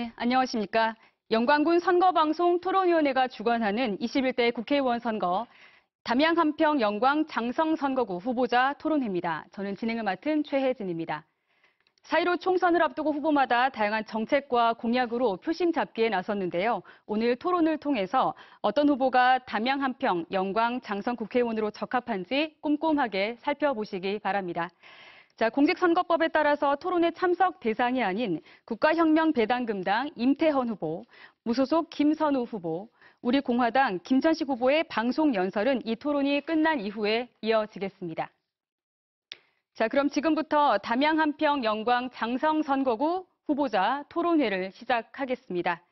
네, 안녕하십니까. 영광군 선거방송 토론위원회가 주관하는 21대 국회의원 선거 담양 한평 영광 장성 선거구 후보자 토론회입니다. 저는 진행을 맡은 최혜진입니다. 4.15 총선을 앞두고 후보마다 다양한 정책과 공약으로 표심 잡기에 나섰는데요. 오늘 토론을 통해서 어떤 후보가 담양 한평 영광 장성 국회의원으로 적합한지 꼼꼼하게 살펴보시기 바랍니다. 자, 공직선거법에 따라서 토론회 참석 대상이 아닌 국가혁명배당금당 임태헌 후보, 무소속 김선우 후보, 우리공화당 김천식 후보의 방송 연설은 이 토론이 끝난 이후에 이어지겠습니다. 자, 그럼 지금부터 담양 한평 영광 장성 선거구 후보자 토론회를 시작하겠습니다.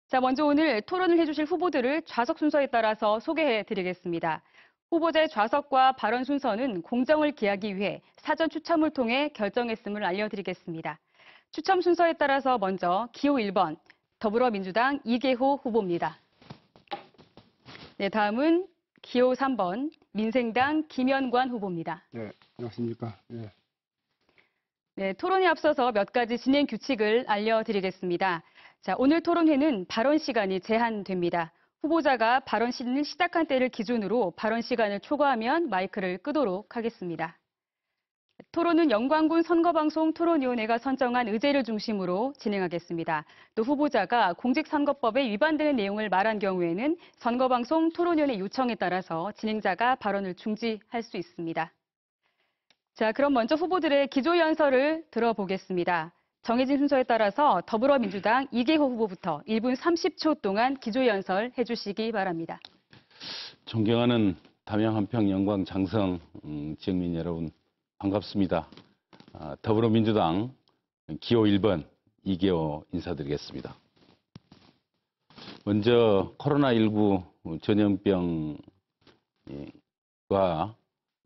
자, 먼저 오늘 토론을 해주실 후보들을 좌석 순서에 따라서 소개해드리겠습니다. 후보자의 좌석과 발언 순서는 공정을 기하기 위해 사전 추첨을 통해 결정했음을 알려드리겠습니다. 추첨 순서에 따라서 먼저 기호 1번 더불어민주당 이계호 후보입니다. 네, 다음은 기호 3번 민생당 김연관 후보입니다. 네, 안녕하십니까. 네. 네, 토론에 앞서서 몇 가지 진행 규칙을 알려드리겠습니다. 자, 오늘 토론회는 발언 시간이 제한됩니다. 후보자가 발언 시작한 때를 기준으로 발언 시간을 초과하면 마이크를 끄도록 하겠습니다. 토론은 영광군 선거방송 토론위원회가 선정한 의제를 중심으로 진행하겠습니다. 또 후보자가 공직선거법에 위반되는 내용을 말한 경우에는 선거방송 토론위원회 요청에 따라서 진행자가 발언을 중지할 수 있습니다. 자, 그럼 먼저 후보들의 기조연설을 들어보겠습니다. 정해진 순서에 따라서 더불어민주당 이계호 후보부터 1분 30초 동안 기조연설 해주시기 바랍니다. 존경하는 담양 한평 영광 장성 지역민 여러분 반갑습니다. 더불어민주당 기호 1번 이계호 인사드리겠습니다. 먼저 코로나19 전염병과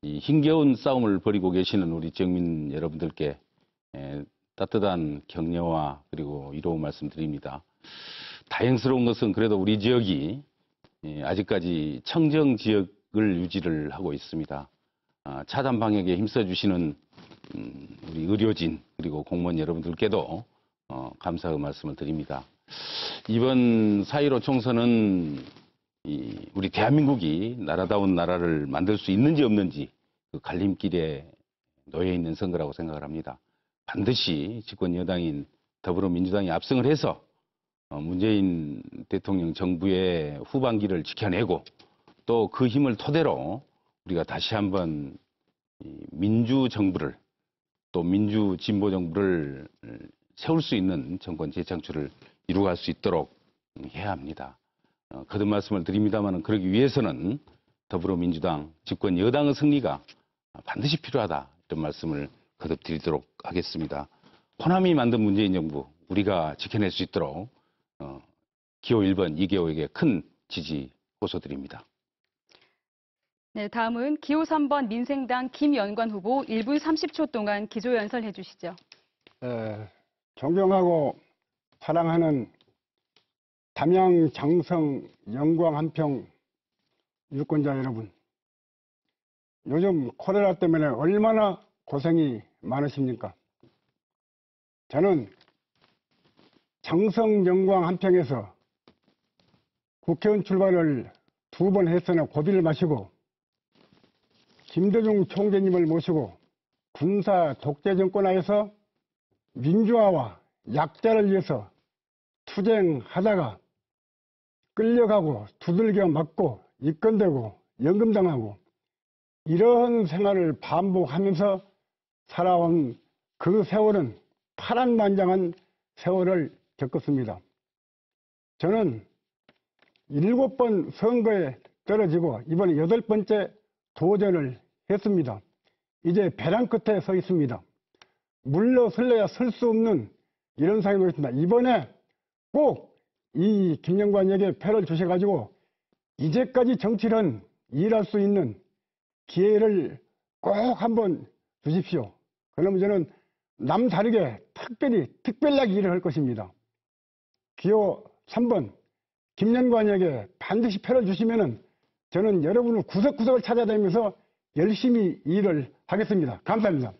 이 힘겨운 싸움을 벌이고 계시는 우리 지역민 여러분들께 따뜻한 격려와 그리고 위로 말씀드립니다. 다행스러운 것은 그래도 우리 지역이 아직까지 청정 지역을 유지를 하고 있습니다. 차단 방역에 힘써주시는 우리 의료진 그리고 공무원 여러분들께도 감사의 말씀을 드립니다. 이번 4.15 총선은 우리 대한민국이 나라다운 나라를 만들 수 있는지 없는지 그 갈림길에 놓여 있는 선거라고 생각을 합니다. 반드시 집권 여당인 더불어민주당이 압승을 해서 문재인 대통령 정부의 후반기를 지켜내고 또 그 힘을 토대로 우리가 다시 한번 민주정부를 또 민주진보정부를 세울 수 있는 정권 재창출을 이루어갈 수 있도록 해야 합니다. 거듭 말씀을 드립니다만 그러기 위해서는 더불어민주당 집권 여당의 승리가 반드시 필요하다 이런 말씀을 거듭 드리도록 하겠습니다. 호남이 만든 문재인 정부 우리가 지켜낼 수 있도록 기호 1번 이계호에게 큰 지지 호소드립니다. 네, 다음은 기호 3번 민생당 김연관 후보 1분 30초 동안 기조연설 해주시죠. 존경하고 사랑하는 담양 장성 영광 한평 유권자 여러분, 요즘 코로나 때문에 얼마나 고생이 많으십니까? 저는 장성 영광 한평에서 국회의원 출마를 2번 했으나 고비를 마시고 김대중 총재님을 모시고 군사 독재 정권하에서 민주화와 약자를 위해서 투쟁하다가 끌려가고 두들겨 맞고 입건되고 연금당하고 이런 생활을 반복하면서 살아온 그 세월은 파란만장한 세월을 겪었습니다. 저는 7번 선거에 떨어지고 이번에 8번째 도전을 했습니다. 이제 벼랑 끝에 서 있습니다. 물러설래야 설 수 없는 이런 상황이 되겠습니다. 이번에 꼭 이 김영관에게 표를 주셔가지고 이제까지 정치를 일할 수 있는 기회를 꼭 한번 주십시오. 그러면 저는 남다르게 특별하게 일을 할 것입니다. 기호 3번 김연관에게 반드시 표를 주시면은 저는 여러분을 구석구석을 찾아다니면서 열심히 일을 하겠습니다. 감사합니다.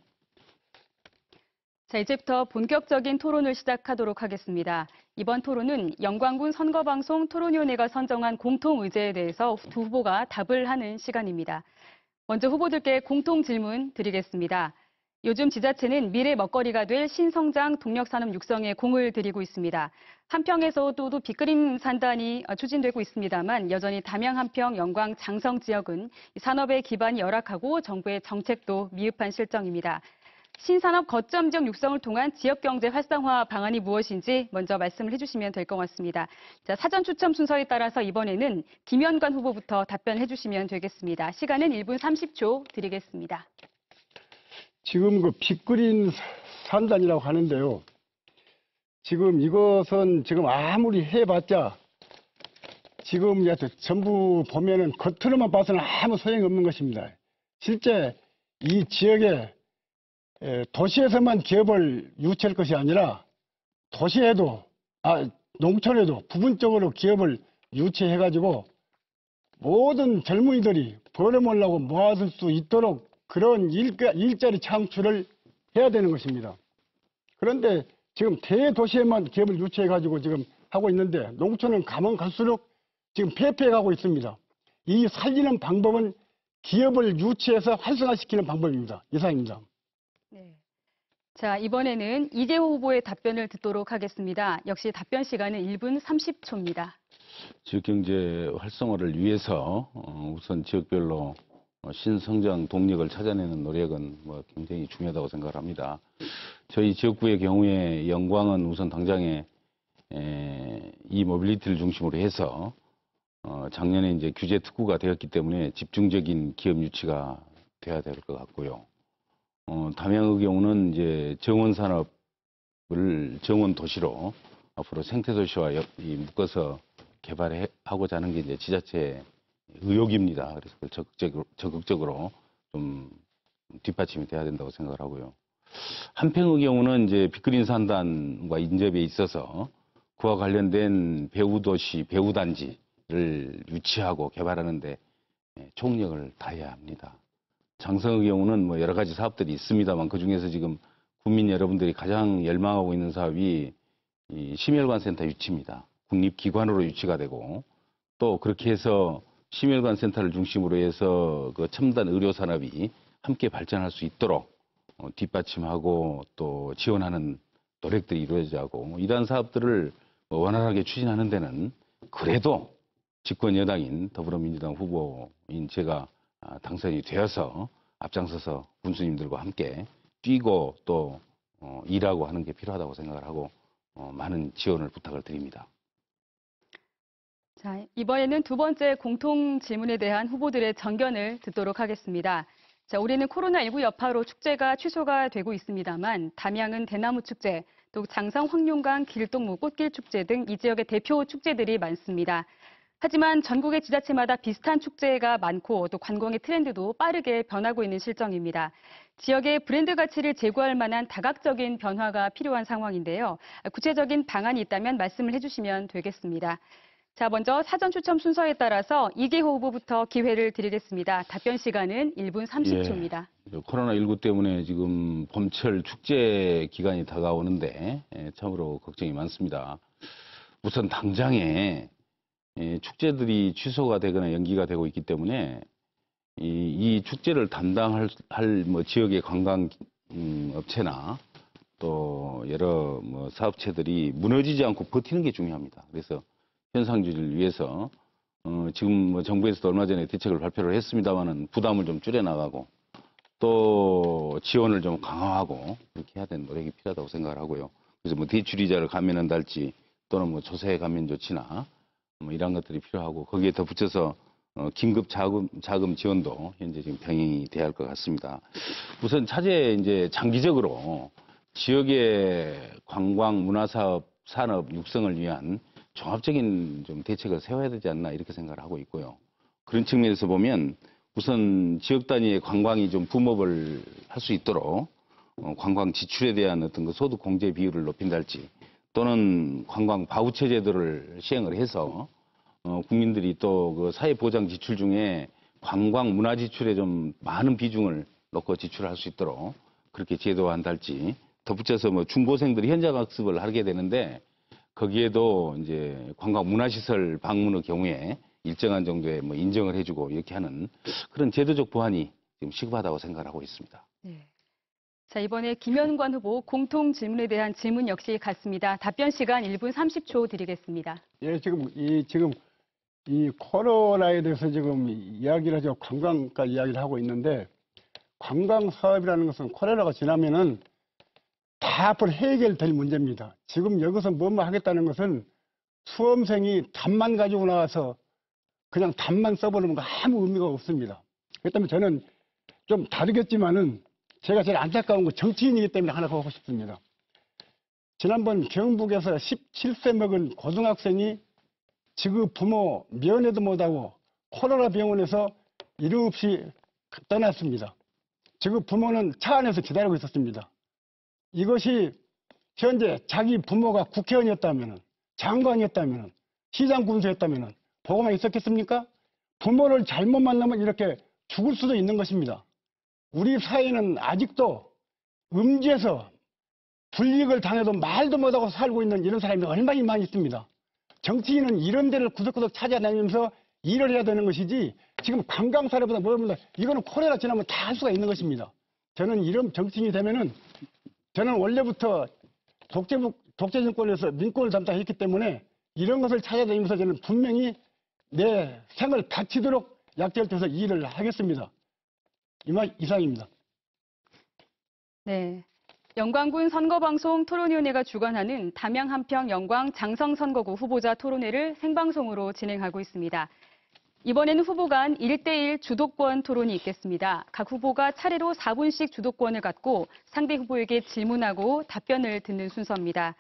자, 이제부터 본격적인 토론을 시작하도록 하겠습니다. 이번 토론은 영광군 선거방송 토론위원회가 선정한 공통 의제에 대해서 두 후보가 답을 하는 시간입니다. 먼저 후보들께 공통 질문 드리겠습니다. 요즘 지자체는 미래 먹거리가 될 신성장 동력산업 육성에 공을 들이고 있습니다. 한평에서도 빅그린 산단이 추진되고 있습니다만 여전히 담양, 한평, 영광, 장성 지역은 산업의 기반이 열악하고 정부의 정책도 미흡한 실정입니다. 신산업 거점 지역 육성을 통한 지역경제 활성화 방안이 무엇인지 먼저 말씀을 해주시면 될 것 같습니다. 자, 사전 추첨 순서에 따라서 이번에는 김현관 후보부터 답변해 주시면 되겠습니다. 시간은 1분 30초 드리겠습니다. 지금 그 빅그린 산단이라고 하는데요. 지금 이것은 지금 아무리 해봤자 지금 전부 보면은 겉으로만 봐서는 아무 소용이 없는 것입니다. 실제 이 지역에 도시에서만 기업을 유치할 것이 아니라 농촌에도 부분적으로 기업을 유치해가지고 모든 젊은이들이 벌어먹으려고 모아둘 수 있도록 그런 일자리 창출을 해야 되는 것입니다. 그런데 지금 대도시에만 기업을 유치해가지고 지금 하고 있는데 농촌은 가면 갈수록 지금 폐폐해가고 있습니다. 이 살리는 방법은 기업을 유치해서 활성화시키는 방법입니다. 이상입니다. 네. 자, 이번에는 이재호 후보의 답변을 듣도록 하겠습니다. 역시 답변 시간은 1분 30초입니다. 지역경제 활성화를 위해서 우선 지역별로 신성장 동력을 찾아내는 노력은 굉장히 중요하다고 생각합니다. 저희 지역구의 경우에 영광은 우선 당장에 이 모빌리티를 중심으로 해서 작년에 이제 규제 특구가 되었기 때문에 집중적인 기업 유치가 돼야 될 것 같고요. 담양의 경우는 이제 정원 산업을 정원 도시로 앞으로 생태 도시와 묶어서 개발하고자 하는 게 이제 지자체의 의욕입니다. 그래서 그걸 적극적으로 좀 뒷받침이 돼야 된다고 생각을 하고요. 한평의 경우는 이제 빅그린 산단과 인접해 있어서 그와 관련된 배후도시, 배후단지를 유치하고 개발하는데 총력을 다해야 합니다. 장성의 경우는 여러 가지 사업들이 있습니다만 그중에서 지금 국민 여러분들이 가장 열망하고 있는 사업이 이 심혈관센터 유치입니다. 국립기관으로 유치가 되고 또 그렇게 해서 심혈관 센터를 중심으로 해서 그 첨단 의료 산업이 함께 발전할 수 있도록 뒷받침하고 또 지원하는 노력들이 이루어져야 하고 이러한 사업들을 원활하게 추진하는 데는 그래도 집권 여당인 더불어민주당 후보인 제가 당선이 되어서 앞장서서 군수님들과 함께 뛰고 또 일하고 하는 게 필요하다고 생각을 하고 많은 지원을 부탁을 드립니다. 자, 이번에는 두 번째 공통 질문에 대한 후보들의 전견을 듣도록 하겠습니다. 자, 올해는 코로나19 여파로 축제가 취소가 되고 있습니다만 담양은 대나무 축제, 또 장성 황룡강 길동무 꽃길 축제 등 이 지역의 대표 축제들이 많습니다. 하지만 전국의 지자체마다 비슷한 축제가 많고 또 관광의 트렌드도 빠르게 변하고 있는 실정입니다. 지역의 브랜드 가치를 제고할 만한 다각적인 변화가 필요한 상황인데요. 구체적인 방안이 있다면 말씀을 해주시면 되겠습니다. 자, 먼저 사전 추첨 순서에 따라서 이계호 후보부터 기회를 드리겠습니다. 답변 시간은 1분 30초입니다. 코로나19 때문에 지금 봄철 축제 기간이 다가오는데 참으로 걱정이 많습니다. 우선 당장에 축제들이 취소가 되거나 연기가 되고 있기 때문에 이 축제를 담당할 지역의 관광 업체나 또 여러 사업체들이 무너지지 않고 버티는 게 중요합니다. 그래서 현상 유지를 위해서 지금 정부에서도 얼마 전에 대책을 발표를 했습니다만은 부담을 좀 줄여나가고 또 지원을 좀 강화하고 이렇게 해야 되는 노력이 필요하다고 생각을 하고요. 그래서 대출 이자를 감면한달지 또는 조세 감면 조치나 이런 것들이 필요하고 거기에 덧붙여서 긴급 자금 지원도 현재 지금 병행이 돼야 할 것 같습니다. 우선 차제 이제 장기적으로 지역의 관광 문화사업 산업 육성을 위한 종합적인 좀 대책을 세워야 되지 않나 이렇게 생각을 하고 있고요. 그런 측면에서 보면 우선 지역 단위의 관광이 좀 붐업을 할 수 있도록 관광 지출에 대한 어떤 그 소득 공제 비율을 높인달지 또는 관광 바우처 제도를 시행을 해서 국민들이 또 그 사회 보장 지출 중에 관광 문화 지출에 좀 많은 비중을 넣고 지출할 수 있도록 그렇게 제도화한달지 덧붙여서 뭐 중고생들이 현장학습을 하게 되는데 거기에도 이제 관광 문화시설 방문의 경우에 일정한 정도의 뭐 인정을 해주고 이렇게 하는 그런 제도적 보완이 지금 시급하다고 생각을 하고 있습니다. 네. 자, 이번에 김현관 후보 공통 질문에 대한 질문 역시 같습니다. 답변 시간 1분 30초 드리겠습니다. 예, 지금 이 코로나에 대해서 지금 이야기를 하죠. 관광가 이야기를 하고 있는데 관광 사업이라는 것은 코로나가 지나면은 다 앞으로 해결될 문제입니다. 지금 여기서 뭐뭐 하겠다는 것은 수험생이 답만 가지고 나와서 그냥 답만 써버리는 거 아무 의미가 없습니다. 그렇기 때문에 저는 좀 다르겠지만은 제가 제일 안타까운 건 정치인이기 때문에 하나 하고 싶습니다. 지난번 경북에서 17세 먹은 고등학생이 지금 부모 면회도 못하고 코로나 병원에서 이름 없이 떠났습니다. 지금 부모는 차 안에서 기다리고 있었습니다. 이것이 현재 자기 부모가 국회의원이었다면, 장관이었다면, 시장 군수였다면 보고만 있었겠습니까? 부모를 잘못 만나면 이렇게 죽을 수도 있는 것입니다. 우리 사회는 아직도 음지에서 불이익을 당해도 말도 못하고 살고 있는 이런 사람이 얼마나 많이 있습니다. 정치인은 이런 데를 구석구석 찾아다니면서 일을 해야 되는 것이지 지금 관광사례보다 뭐보다 이거는 코로나 지나면 다 할 수가 있는 것입니다. 저는 이런 정치인이 되면은 저는 원래부터 독재 정권에서 민권을 담당했기 때문에 이런 것을 찾아다니면서 저는 분명히 내 생을 바치도록 약절돼서 일을 하겠습니다. 이상입니다. 네. 영광군 선거방송 토론위원회가 주관하는 담양 한평 영광 장성 선거구 후보자 토론회를 생방송으로 진행하고 있습니다. 이번에는 후보 간 1대1 주도권 토론이 있겠습니다. 각 후보가 차례로 4분씩 주도권을 갖고 상대 후보에게 질문하고 답변을 듣는 순서입니다.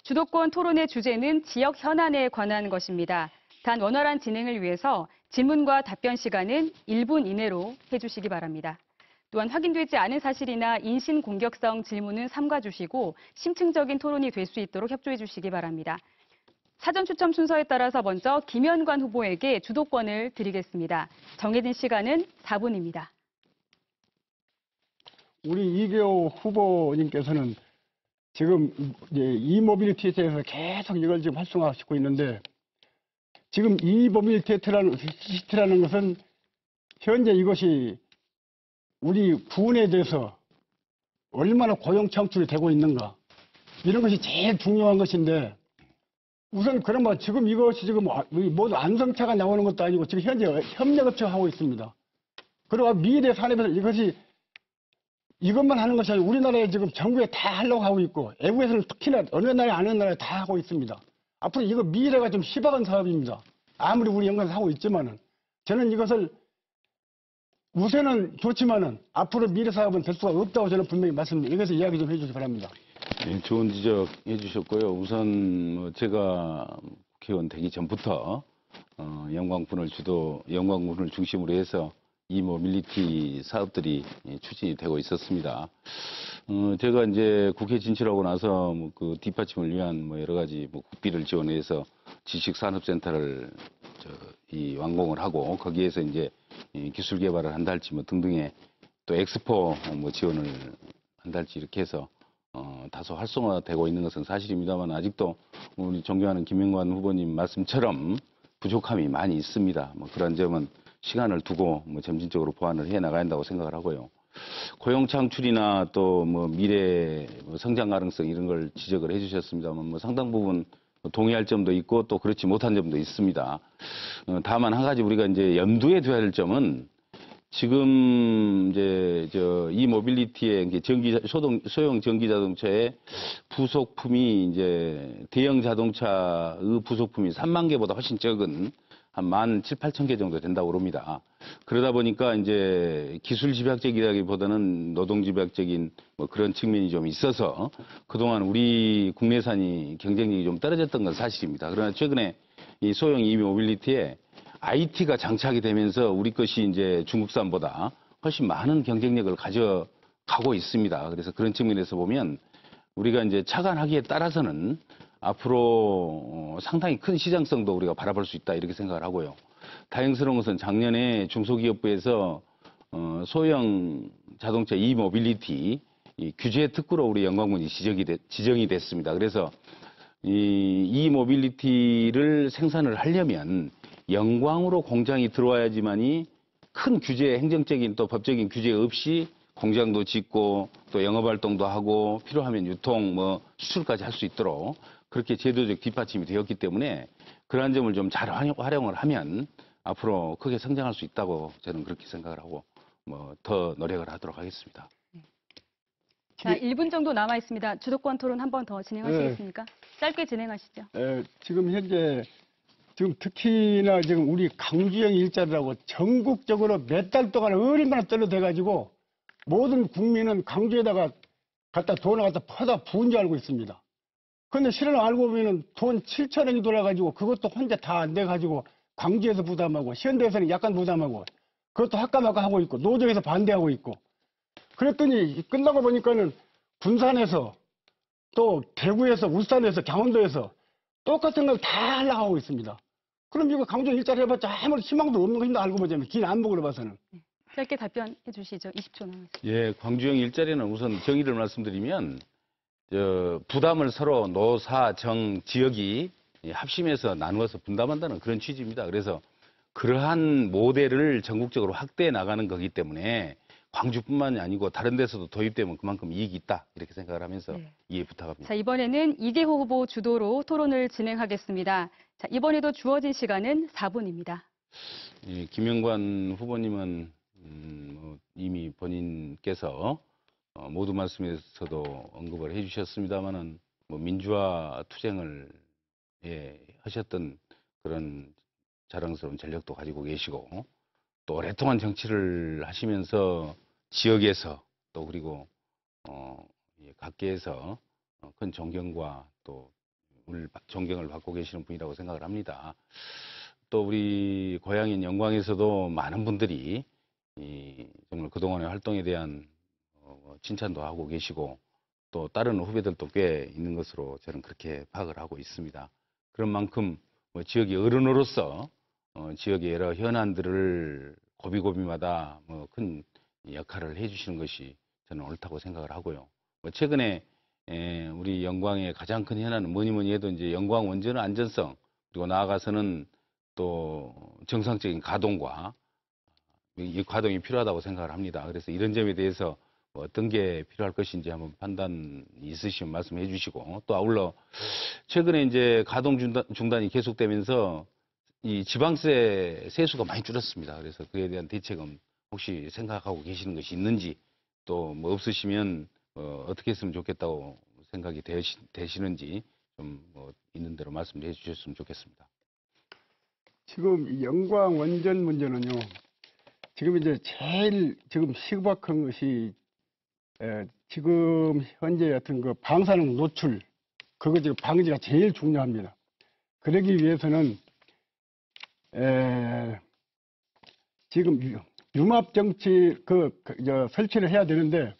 주도권 토론의 주제는 지역 현안에 관한 것입니다. 단 원활한 진행을 위해서 질문과 답변 시간은 1분 이내로 해주시기 바랍니다. 또한 확인되지 않은 사실이나 인신공격성 질문은 삼가주시고 심층적인 토론이 될 수 있도록 협조해 주시기 바랍니다. 사전 추첨 순서에 따라서 먼저 김현관 후보에게 주도권을 드리겠습니다. 정해진 시간은 4분입니다. 우리 이계호 후보님께서는 지금 이모빌리티에 대해서 계속 이걸 지금 활성화시키고 있는데 지금 이모빌리티라는 것은 현재 이것이 우리 군에 대해서 얼마나 고용 창출이 되고 있는가 이런 것이 제일 중요한 것인데 우선 그러면 지금 이것이 지금 모두 안성차가 나오는 것도 아니고 지금 현재 협력업체가 하고 있습니다. 그리고 미래 산업에서 이것만 하는 것이 아니고 우리나라에 지금 전국에 다 하려고 하고 있고 외국에서는 특히나 어느 나라에 안 하는 나라에 다 하고 있습니다. 앞으로 이거 미래가 좀 희박한 사업입니다. 아무리 우리 영광에서 하고 있지만은 저는 이것을 우선은 좋지만은 앞으로 미래 사업은 될 수가 없다고 저는 분명히 말씀드립니다. 여기서 이야기 좀 해주시기 바랍니다. 네, 좋은 지적 해주셨고요. 우선 제가 국회의원 되기 전부터 영광군을 중심으로 해서 이모빌리티 사업들이 추진이 되고 있었습니다. 제가 이제 국회 진출하고 나서 그 뒷받침을 위한 여러 가지 국비를 지원해서 지식산업센터를 완공을 하고 거기에서 이제 기술 개발을 한달치 등등의 또 엑스포 지원을 한달치 이렇게 해서 다소 활성화되고 있는 것은 사실입니다만 아직도 우리 존경하는 김영관 후보님 말씀처럼 부족함이 많이 있습니다. 그런 점은 시간을 두고 점진적으로 보완을 해 나가야 한다고 생각을 하고요. 고용 창출이나 또 미래 성장 가능성 이런 걸 지적을 해주셨습니다만 상당 부분 동의할 점도 있고 또 그렇지 못한 점도 있습니다. 다만 한 가지 우리가 이제 염두에 둬야 할 점은 지금 이제 이 모빌리티의 소형 전기 자동차의 부속품이 이제 대형 자동차의 부속품이 3만 개보다 훨씬 적은 한 17,800개 정도 된다고 그럽니다. 그러다 보니까 이제 기술 집약적이라기보다는 노동 집약적인 그런 측면이 좀 있어서 그동안 우리 국내산이 경쟁력이 좀 떨어졌던 건 사실입니다. 그러나 최근에 이 소형 EV 모빌리티에 IT가 장착이 되면서 우리 것이 이제 중국산보다 훨씬 많은 경쟁력을 가져가고 있습니다. 그래서 그런 측면에서 보면 우리가 이제 차관하기에 따라서는 앞으로 상당히 큰 시장성도 우리가 바라볼 수 있다 이렇게 생각을 하고요. 다행스러운 것은 작년에 중소기업부에서 소형 자동차 이모빌리티 이 규제 특구로 우리 영광군이 지정이 됐습니다. 그래서 이 모빌리티를 생산을 하려면 영광으로 공장이 들어와야지만이 큰 규제, 행정적인 또 법적인 규제 없이 공장도 짓고 또 영업활동도 하고 필요하면 유통, 수출까지 할 수 있도록 그렇게 제도적 뒷받침이 되었기 때문에 그러한 점을 좀 잘 활용을 하면 앞으로 크게 성장할 수 있다고 저는 그렇게 생각을 하고 더 노력을 하도록 하겠습니다. 자, 1분 정도 남아 있습니다. 주도권 토론 한 번 더 진행하시겠습니까? 짧게 진행하시죠. 지금 현재 지금 특히나 지금 우리 강주영 일자리라고 전국적으로 몇 달 동안 얼마나 떨어져가지고 모든 국민은 강주에다가 돈을 갖다 퍼다 부은 줄 알고 있습니다. 근데 실은 알고 보면은 돈 7천억이 돌아가지고 그것도 혼자 다 안 돼가지고 광주에서 부담하고 현대에서는 약간 부담하고 그것도 할까말까 하고 있고 노조에서 반대하고 있고 그랬더니 끝나고 보니까는 군산에서 또 대구에서 울산에서 강원도에서 똑같은 걸 다 하려고 하고 있습니다. 그럼 이거 강주 일자리 해봤자 아무런 희망도 없는 것인데 알고 보자면 긴 안목으로 봐서는. 짧게 답변해 주시죠. 20초 남았습니다. 예, 광주형 일자리는 우선 정의를 말씀드리면 부담을 서로 노사, 정, 지역이 합심해서 나누어서 분담한다는 그런 취지입니다. 그래서 그러한 모델을 전국적으로 확대해 나가는 거기 때문에 광주뿐만이 아니고 다른 데서도 도입되면 그만큼 이익이 있다 이렇게 생각을 하면서 이해 부탁합니다. 자, 이번에는 이계호 후보 주도로 토론을 진행하겠습니다. 자, 이번에도 주어진 시간은 4분입니다. 예, 김영관 후보님은 이미 본인께서 모두 말씀에서도 언급을 해주셨습니다만은 민주화 투쟁을 하셨던 그런 자랑스러운 전력도 가지고 계시고 또 오랫동안 정치를 하시면서 지역에서 또 그리고 각계에서 큰 존경과 또 존경을 받고 계시는 분이라고 생각을 합니다. 또 우리 고향인 영광에서도 많은 분들이 정말 그동안의 활동에 대한 칭찬도 하고 계시고 또 다른 후배들도 꽤 있는 것으로 저는 그렇게 파악을 하고 있습니다. 그런 만큼 지역의 어른으로서 지역의 여러 현안들을 고비고비마다 큰 역할을 해주시는 것이 저는 옳다고 생각을 하고요. 최근에 우리 영광의 가장 큰 현안은 뭐니 해도 이제 영광 원전의 안전성 그리고 나아가서는 또 정상적인 가동과 이 가동이 필요하다고 생각을 합니다. 그래서 이런 점에 대해서 어떤 게 필요할 것인지 한번 판단이 있으시면 말씀해 주시고 또 아울러 최근에 이제 가동 중단이 계속되면서 이 지방세 세수가 많이 줄었습니다. 그래서 그에 대한 대책은 혹시 생각하고 계시는 것이 있는지 또 없으시면 어떻게 했으면 좋겠다고 생각이 되시는지 좀 있는 대로 말씀해 주셨으면 좋겠습니다. 지금 영광 원전 문제는요. 지금 이제 제일 지금 시급한 것이 지금 현재 같은 그 방사능 노출 그거 지금 방지가 제일 중요합니다. 그러기 위해서는 지금 융합 정치 설치를 해야 되는데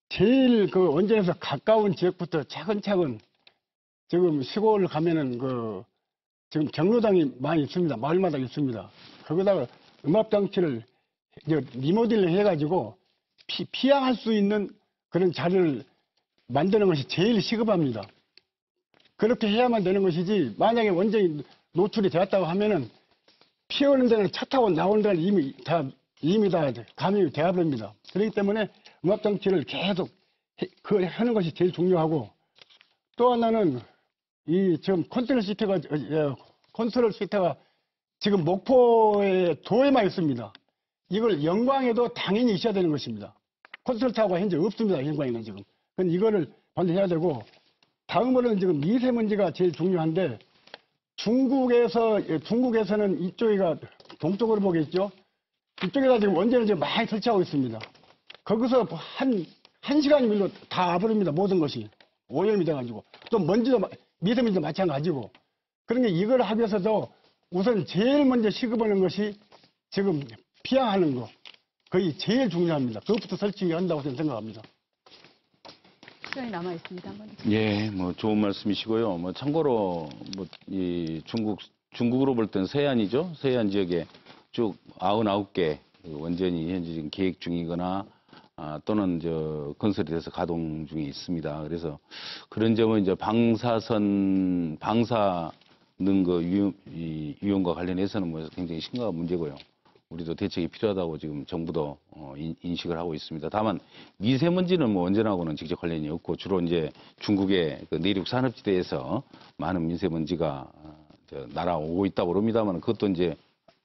제일 그 원전에서 가까운 지역부터 차근차근 지금 시골 가면은 지금 경로당이 많이 있습니다. 마을마다 있습니다. 거기다가 융합 장치를 리모델링 해가지고 피항할 수 있는 그런 자리를 만드는 것이 제일 시급합니다. 그렇게 해야만 되는 것이지 만약에 원전이 노출이 되었다고 하면은 피어오는 데는 차 타고 나오는 데는 이미 다 감염이 되어버립니다. 그렇기 때문에 융합장치를 계속 하는 것이 제일 중요하고 또 하나는 지금 컨트롤 시트가 지금 목포의 도에만 있습니다. 이걸 영광에도 당연히 있어야 되는 것입니다. 컨트롤 타워가 현재 없습니다. 영광에는 지금. 그건 이거를 반드시 해야 되고 다음으로는 지금 미세먼지가 제일 중요한데 중국에서는 이쪽이가 동쪽으로 보겠죠. 이쪽에다 지금 원전을 지금 많이 설치하고 있습니다. 거기서 한 시간이면 다 와버립니다. 모든 것이 오염이 돼가지고 또 미세먼지도 마찬가지고 그러니까 이걸 하기 위해서도 우선 제일 먼저 시급하는 것이 지금 피항하는 거 거의 제일 중요합니다. 그것부터 설치한다고 저는 생각합니다. 시간이 남아 있습니다. 한번. 예, 좋은 말씀이시고요. 참고로 이 중국으로 볼 때는 서해안이죠. 서해안 지역에 쭉 99개 원전이 현재 지금 계획 중이거나 또는 건설이 돼서 가동 중에 있습니다. 그래서 그런 점은 이제 방사능 위험과 관련해서는 뭐 굉장히 심각한 문제고요. 우리도 대책이 필요하다고 지금 정부도 인식을 하고 있습니다. 다만 미세먼지는 뭐 언제나하고는 직접 관련이 없고 주로 이제 중국의 그 내륙 산업지대에서 많은 미세먼지가 날아오고 있다고 그럽니다만 그것도 이제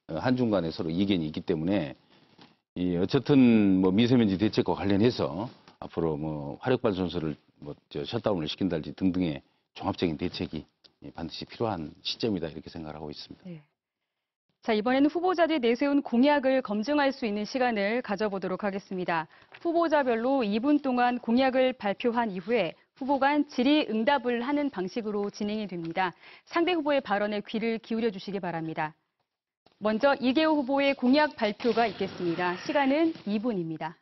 한중 간에 서로 이견이 있기 때문에 어쨌든 뭐 미세먼지 대책과 관련해서 앞으로 뭐 화력발전소를 셧다운을 시킨달지 등등의 종합적인 대책이 반드시 필요한 시점이다 이렇게 생각하고 있습니다. 네. 자, 이번에는 후보자들이 내세운 공약을 검증할 수 있는 시간을 가져보도록 하겠습니다. 후보자별로 2분 동안 공약을 발표한 이후에 후보 간 질의응답을 하는 방식으로 진행이 됩니다. 상대 후보의 발언에 귀를 기울여 주시기 바랍니다. 먼저 이계호 후보의 공약 발표가 있겠습니다. 시간은 2분입니다.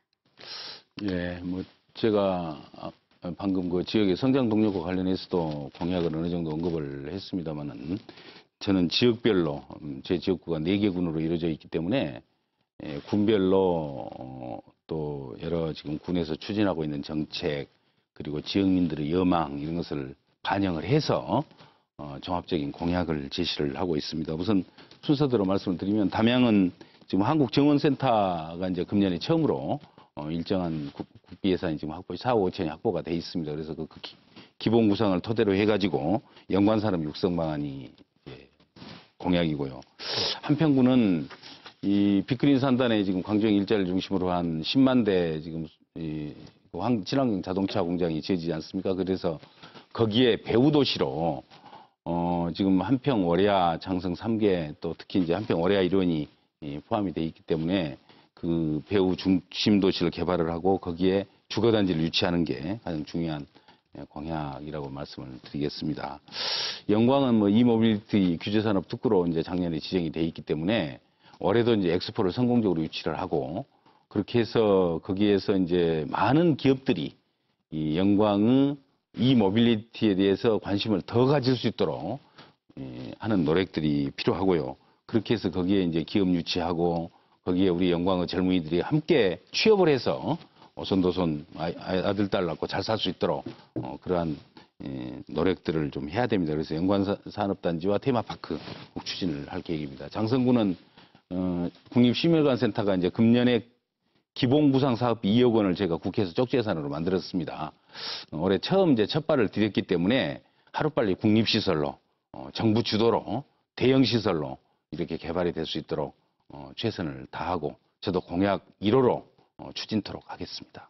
예, 뭐 제가 방금 그 지역의 성장 동력과 관련해서도 공약을 어느 정도 언급을 했습니다만은 저는 지역별로 제 지역구가 4개 군으로 이루어져 있기 때문에 군별로 또 여러 지금 군에서 추진하고 있는 정책 그리고 지역민들의 여망 이런 것을 반영을 해서 종합적인 공약을 제시를 하고 있습니다. 우선 순서대로 말씀을 드리면 담양은 지금 한국정원센터가 이제 금년에 처음으로 일정한 국비 예산이 지금 4억 5천이 확보가 돼 있습니다. 그래서 그 기본 구상을 토대로 해가지고 연관산업 육성 방안이 공약이고요. 한평군은 이 빅그린 산단에 지금 광주형 일자를 중심으로 한 10만 대 지금 친환경 자동차 공장이 지어지지 않습니까? 그래서 거기에 배후 도시로 지금 한평 월야 장성 3개 또 특히 이제 한평 월야 일원이 포함이 돼 있기 때문에 그 배후 중심 도시를 개발을 하고 거기에 주거단지를 유치하는 게 가장 중요한 공약이라고 말씀을 드리겠습니다. 영광은 뭐 이모빌리티 규제산업 특구로 이제 작년에 지정이 돼 있기 때문에 올해도 이제 엑스포를 성공적으로 유치를 하고 그렇게 해서 거기에서 이제 많은 기업들이 이 영광의 이모빌리티에 대해서 관심을 더 가질 수 있도록 하는 노력들이 필요하고요. 그렇게 해서 거기에 이제 기업 유치하고 거기에 우리 영광의 젊은이들이 함께 취업을 해서 오손도손 아들, 딸 낳고 잘 살 수 있도록 그러한 노력들을 좀 해야 됩니다. 그래서 연관산업단지와 테마파크 꼭 추진을 할 계획입니다. 장성군은 국립심혈관센터가 이제 금년에 기본부상사업비 2억 원을 제가 국회에서 쪽지예산으로 만들었습니다. 올해 처음 이제 첫 발을 디뎠기 때문에 하루빨리 국립시설로 정부 주도로 대형시설로 이렇게 개발이 될 수 있도록 최선을 다하고 저도 공약 1호로 추진토록 하겠습니다.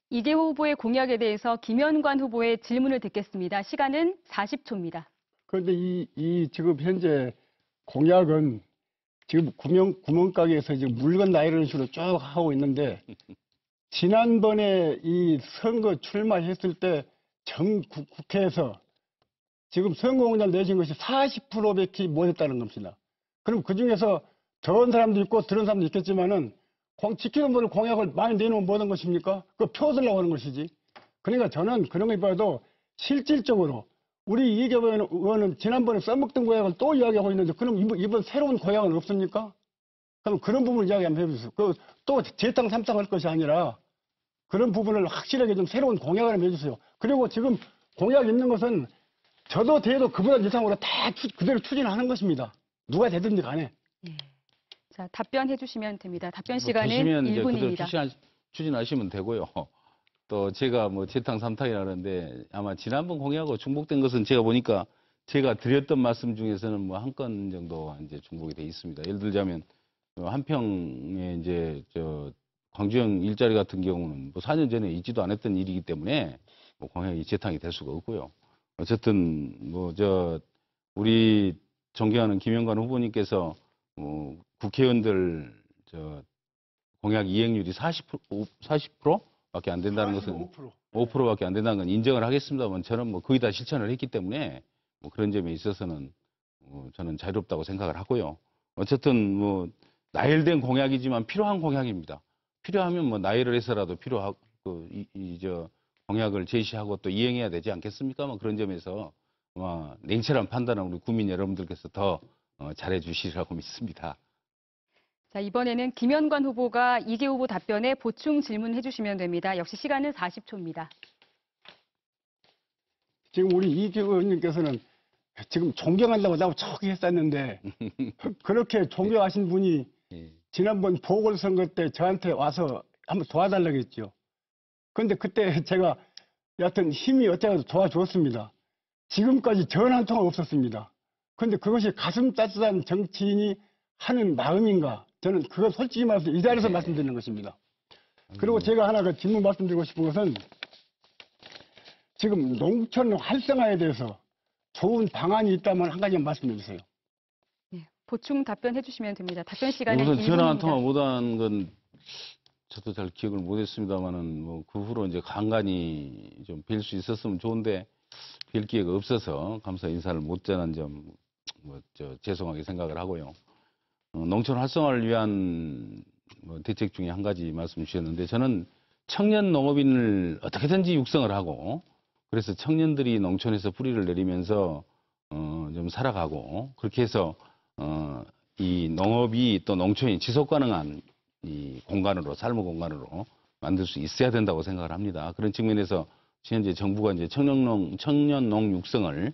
이계호 후보의 공약에 대해서 김현관 후보의 질문을 듣겠습니다. 시간은 40초입니다. 그런데 이 지금 현재 공약은 지금 구멍가게에서 지금 물건 나이라는 식으로 쭉 하고 있는데 지난번에 이 선거 출마했을 때 국회에서 지금 선거공약 내신 것이 40%밖에 못했다는 겁니다. 그럼 그중에서 더운 사람도 있고 들은 사람도 있겠지만은 지키는 분을 공약을 많이 내놓으면 뭐하는 것입니까? 그 표들라고 하는 것이지. 그러니까 저는 그런 거 봐도 실질적으로 우리 이계호 의원은 지난번에 써먹던 공약을 또 이야기하고 있는데 그럼 이번 새로운 공약은 없습니까? 그럼 그런 부분을 이야기 한번 해주세요. 또 재탕 삼탕 할 것이 아니라 그런 부분을 확실하게 좀 새로운 공약을 한번 해주세요. 그리고 지금 공약 있는 것은 저도 돼도 그보다 이상으로 다 그대로 추진하는 것입니다. 누가 되든지 간에. 예. 자, 답변해 주시면 됩니다. 답변 뭐 시간은 되시면 이제 그대로 1분입니다. 추진하시면 되고요. 또 제가 뭐 재탕 삼탕이라 하는데 아마 지난번 공약하고 중복된 것은 제가 보니까 제가 드렸던 말씀 중에서는 뭐 한 건 정도 이제 중복이 돼 있습니다. 예를 들자면 한평에 이제 광주형 일자리 같은 경우는 뭐 4년 전에 있지도 않았던 일이기 때문에 뭐 공약이 재탕이 될 수가 없고요. 어쨌든 뭐 우리 존경하는 김영관 후보님께서 국회의원들 공약 이행률이 40%밖에 안 된다는 것은 5%밖에 안 된다는 건 인정을 하겠습니다만 저는 뭐 거의 다 실천을 했기 때문에 뭐 그런 점에 있어서는 저는 자유롭다고 생각을 하고요. 어쨌든 뭐 나열된 공약이지만 필요한 공약입니다. 필요하면 뭐 나열을 해서라도 필요하고 공약을 제시하고 또 이행해야 되지 않겠습니까? 뭐 그런 점에서 냉철한 판단은 우리 국민 여러분들께서 더 잘해 주시리라고 믿습니다. 자, 이번에는 김현관 후보가 이계 후보 답변에 보충 질문해 주시면 됩니다. 역시 시간은 40초입니다. 지금 우리 이기 의원님께서는 지금 존경한다고 나하고 척 했었는데 그렇게 존경하신 분이 예. 지난번 보궐선거 때 저한테 와서 한번 도와달라고 했죠. 그런데 그때 제가 여하튼 힘이 어쩌고 도와주었습니다. 지금까지 전화 한 통화 없었습니다. 그런데 그것이 가슴 따뜻한 정치인이 하는 마음인가? 저는 그거 솔직히 말해서 이 자리에서 말씀드리는 것입니다. 그리고 제가 하나 그 질문 말씀드리고 싶은 것은 지금 농촌 활성화에 대해서 좋은 방안이 있다면 한 가지만 말씀해 주세요. 네, 보충 답변해 주시면 됩니다. 답변 시간은 우선 전화 한 1분입니다. 통화 못한 건 저도 잘 기억을 못했습니다만은 뭐 그 후로 이제 간간히 좀 뵐 수 있었으면 좋은데 뵐 기회가 없어서 감사 인사를 못 전한 점 죄송하게 생각을 하고요. 농촌 활성화를 위한 대책 중에 한 가지 말씀 주셨는데 저는 청년 농업인을 어떻게든지 육성을 하고 그래서 청년들이 농촌에서 뿌리를 내리면서 좀 살아가고 그렇게 해서 이 농업이 또 농촌이 지속 가능한 이 공간으로 삶의 공간으로 만들 수 있어야 된다고 생각을 합니다. 그런 측면에서 현재 정부가 이제 청년 농 육성을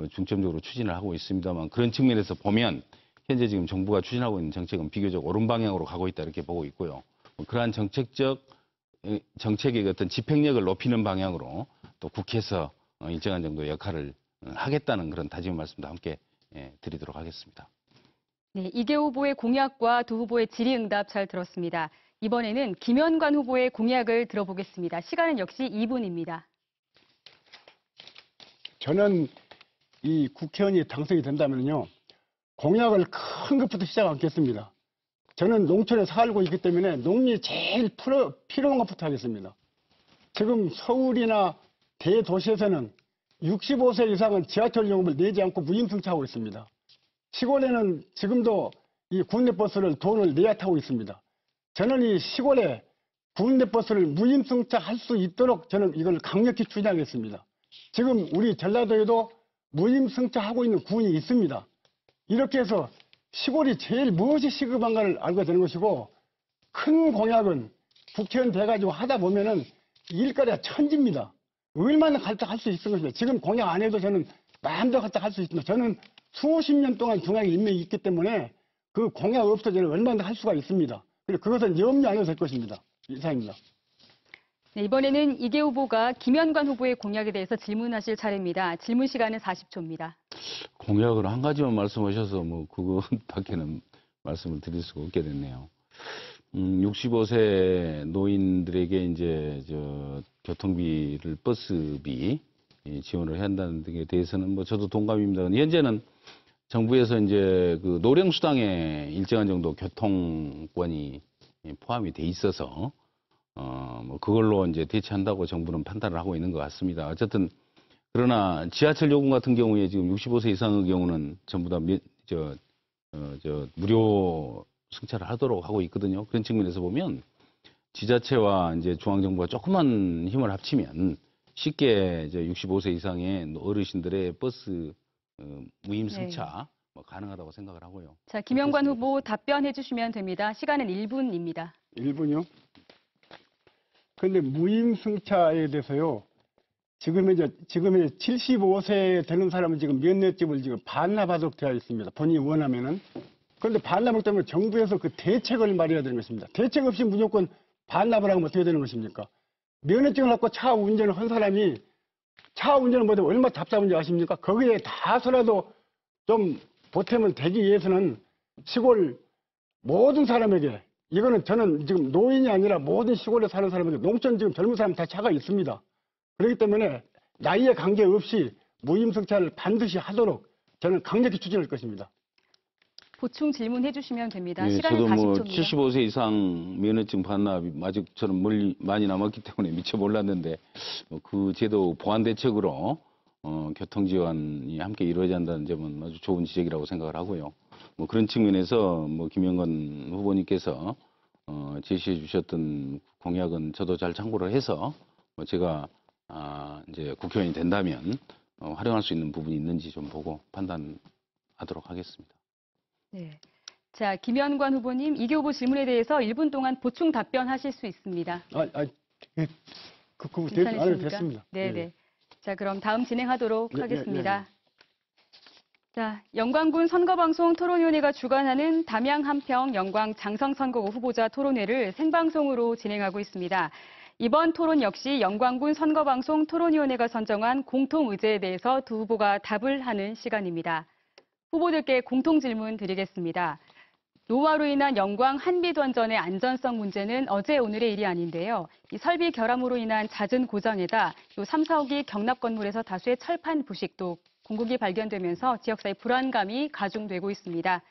중점적으로 추진을 하고 있습니다만 그런 측면에서 보면 현재 지금 정부가 추진하고 있는 정책은 비교적 옳은 방향으로 가고 있다 이렇게 보고 있고요. 그러한 정책의 어떤 집행력을 높이는 방향으로 또 국회에서 일정한 정도 역할을 하겠다는 그런 다짐 말씀도 함께 드리도록 하겠습니다. 네, 이계 후보의 공약과 두 후보의 질의응답 잘 들었습니다. 이번에는 김현관 후보의 공약을 들어보겠습니다. 시간은 역시 2분입니다. 저는 이 국회의원이 당선이 된다면요. 공약을 큰 것부터 시작 않겠습니다. 저는 농촌에 살고 있기 때문에 농민이 제일 필요한 것부터 하겠습니다. 지금 서울이나 대도시에서는 65세 이상은 지하철 요금을 내지 않고 무임승차하고 있습니다. 시골에는 지금도 이 국내버스를 돈을 내야 타고 있습니다. 저는 이 시골에 국내버스를 무임승차할 수 있도록 저는 이걸 강력히 추진하겠습니다. 지금 우리 전라도에도 무임승차하고 있는 군이 있습니다. 이렇게 해서 시골이 제일 무엇이 시급한가를 알게 되는 것이고 큰 공약은 국회의원 돼가지고 하다 보면은 일거리가 천지입니다. 얼마나 갈등 할 수 있을 것입니다. 지금 공약 안 해도 저는 마음대로 갈등 할 수 있습니다. 저는 수십 년 동안 중앙에 인맥이 있기 때문에 그 공약 없어도 저는 얼마나 할 수가 있습니다. 그리고 그것은 염려 안 해도 될 것입니다. 이상입니다. 네, 이번에는 이계 후보가 김현관 후보의 공약에 대해서 질문하실 차례입니다. 질문 시간은 40초입니다. 공약을 한 가지만 말씀하셔서 뭐 그거밖에는 말씀을 드릴 수가 없게 됐네요. 65세 노인들에게 이제 교통비를 버스비 지원을 해야 한다는 등에 대해서는 뭐 저도 동감입니다. 현재는 정부에서 이제 그 노령수당에 일정한 정도 교통권이 포함이 돼 있어서 뭐 그걸로 이제 대체한다고 정부는 판단을 하고 있는 것 같습니다. 어쨌든 그러나 지하철 요금 같은 경우에 지금 65세 이상의 경우는 전부 다 무료 승차를 하도록 하고 있거든요. 그런 측면에서 보면 지자체와 이제 중앙정부가 조금만 힘을 합치면 쉽게 이제 65세 이상의 어르신들의 버스 무임 승차 뭐 가능하다고 생각을 하고요. 자, 김현관 후보 답변해 주시면 됩니다. 시간은 1분입니다. 1분요? 그런데 무임승차에 대해서요. 지금 75세 되는 사람은 지금 면허집을 지금 반납하도록 되어 있습니다. 본인이 원하면은. 그런데 반납을 때문에 정부에서 그 대책을 마련해야 되는 것입니다. 대책 없이 무조건 반납을 하면 어떻게 되는 것입니까? 면허증을 갖고 차 운전을 한 사람이 차 운전을 못하면 얼마나 답답한지 아십니까? 거기에 다소라도 좀 보탬을 되기 위해서는 시골 모든 사람에게 이거는 저는 지금 노인이 아니라 모든 시골에 사는 사람에게 농촌 지금 젊은 사람 다 차가 있습니다. 그렇기 때문에 나이에 관계없이 무임승차를 반드시 하도록 저는 강력히 추진할 것입니다. 보충 질문해 주시면 됩니다. 예, 시간은 저도 뭐 40초입니다. 75세 이상 면허증 반납이 아직처럼 많이 남았기 때문에 미처 몰랐는데 그 제도 보완 대책으로 교통 지원이 함께 이루어져야 한다는 점은 아주 좋은 지적이라고 생각을 하고요. 뭐 그런 측면에서 뭐 김현관 후보님께서 제시해 주셨던 공약은 저도 잘 참고를 해서 뭐 제가 이제 국회의원이 된다면 활용할 수 있는 부분이 있는지 좀 보고 판단하도록 하겠습니다. 네. 자, 김현관 후보님, 이기 후보 질문에 대해서 1분 동안 보충 답변하실 수 있습니다. 예, 괜찮으십니까? 됐습니다. 네네. 예. 자, 그럼 다음 진행하도록 네, 네, 하겠습니다. 자, 영광군 선거방송 토론위원회가 주관하는 담양 한평 영광 장성선거구 후보자 토론회를 생방송으로 진행하고 있습니다. 이번 토론 역시 영광군 선거방송 토론위원회가 선정한 공통의제에 대해서 두 후보가 답을 하는 시간입니다. 후보들께 공통 질문 드리겠습니다. 노화로 인한 영광 한비던전의 안전성 문제는 어제 오늘의 일이 아닌데요. 이 설비 결함으로 인한 잦은 고장에다 또 3, 4호기 경납 건물에서 다수의 철판 부식도 공국이 발견되면서 지역사회 불안감이 가중되고 있습니다.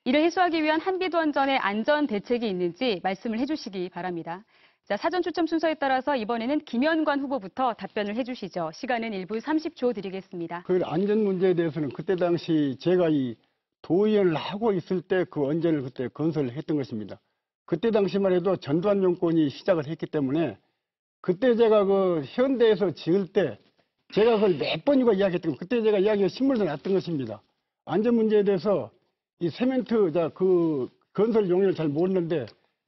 이를 해소하기 위한 한비던전의 안전 대책이 있는지 말씀을 해주시기 바랍니다. 자, 사전 추첨 순서에 따라서 이번에는 김현관 후보부터 답변을 해주시죠. 시간은 1분 30초 드리겠습니다. 그 안전 문제에 대해서는 그때 당시 제가 이 도의원을 하고 있을 때 그 원전을 그때 건설을 했던 것입니다. 그때 당시만 해도 전두환 정권이 시작을 했기 때문에 그때 제가 그 현대에서 지을 때 제가 그걸 몇 번이고 이야기했던 거, 그때 제가 이야기가 신문에도 났던 것입니다. 안전 문제에 대해서 이 세멘트, 그 건설 용역을 잘 모르는데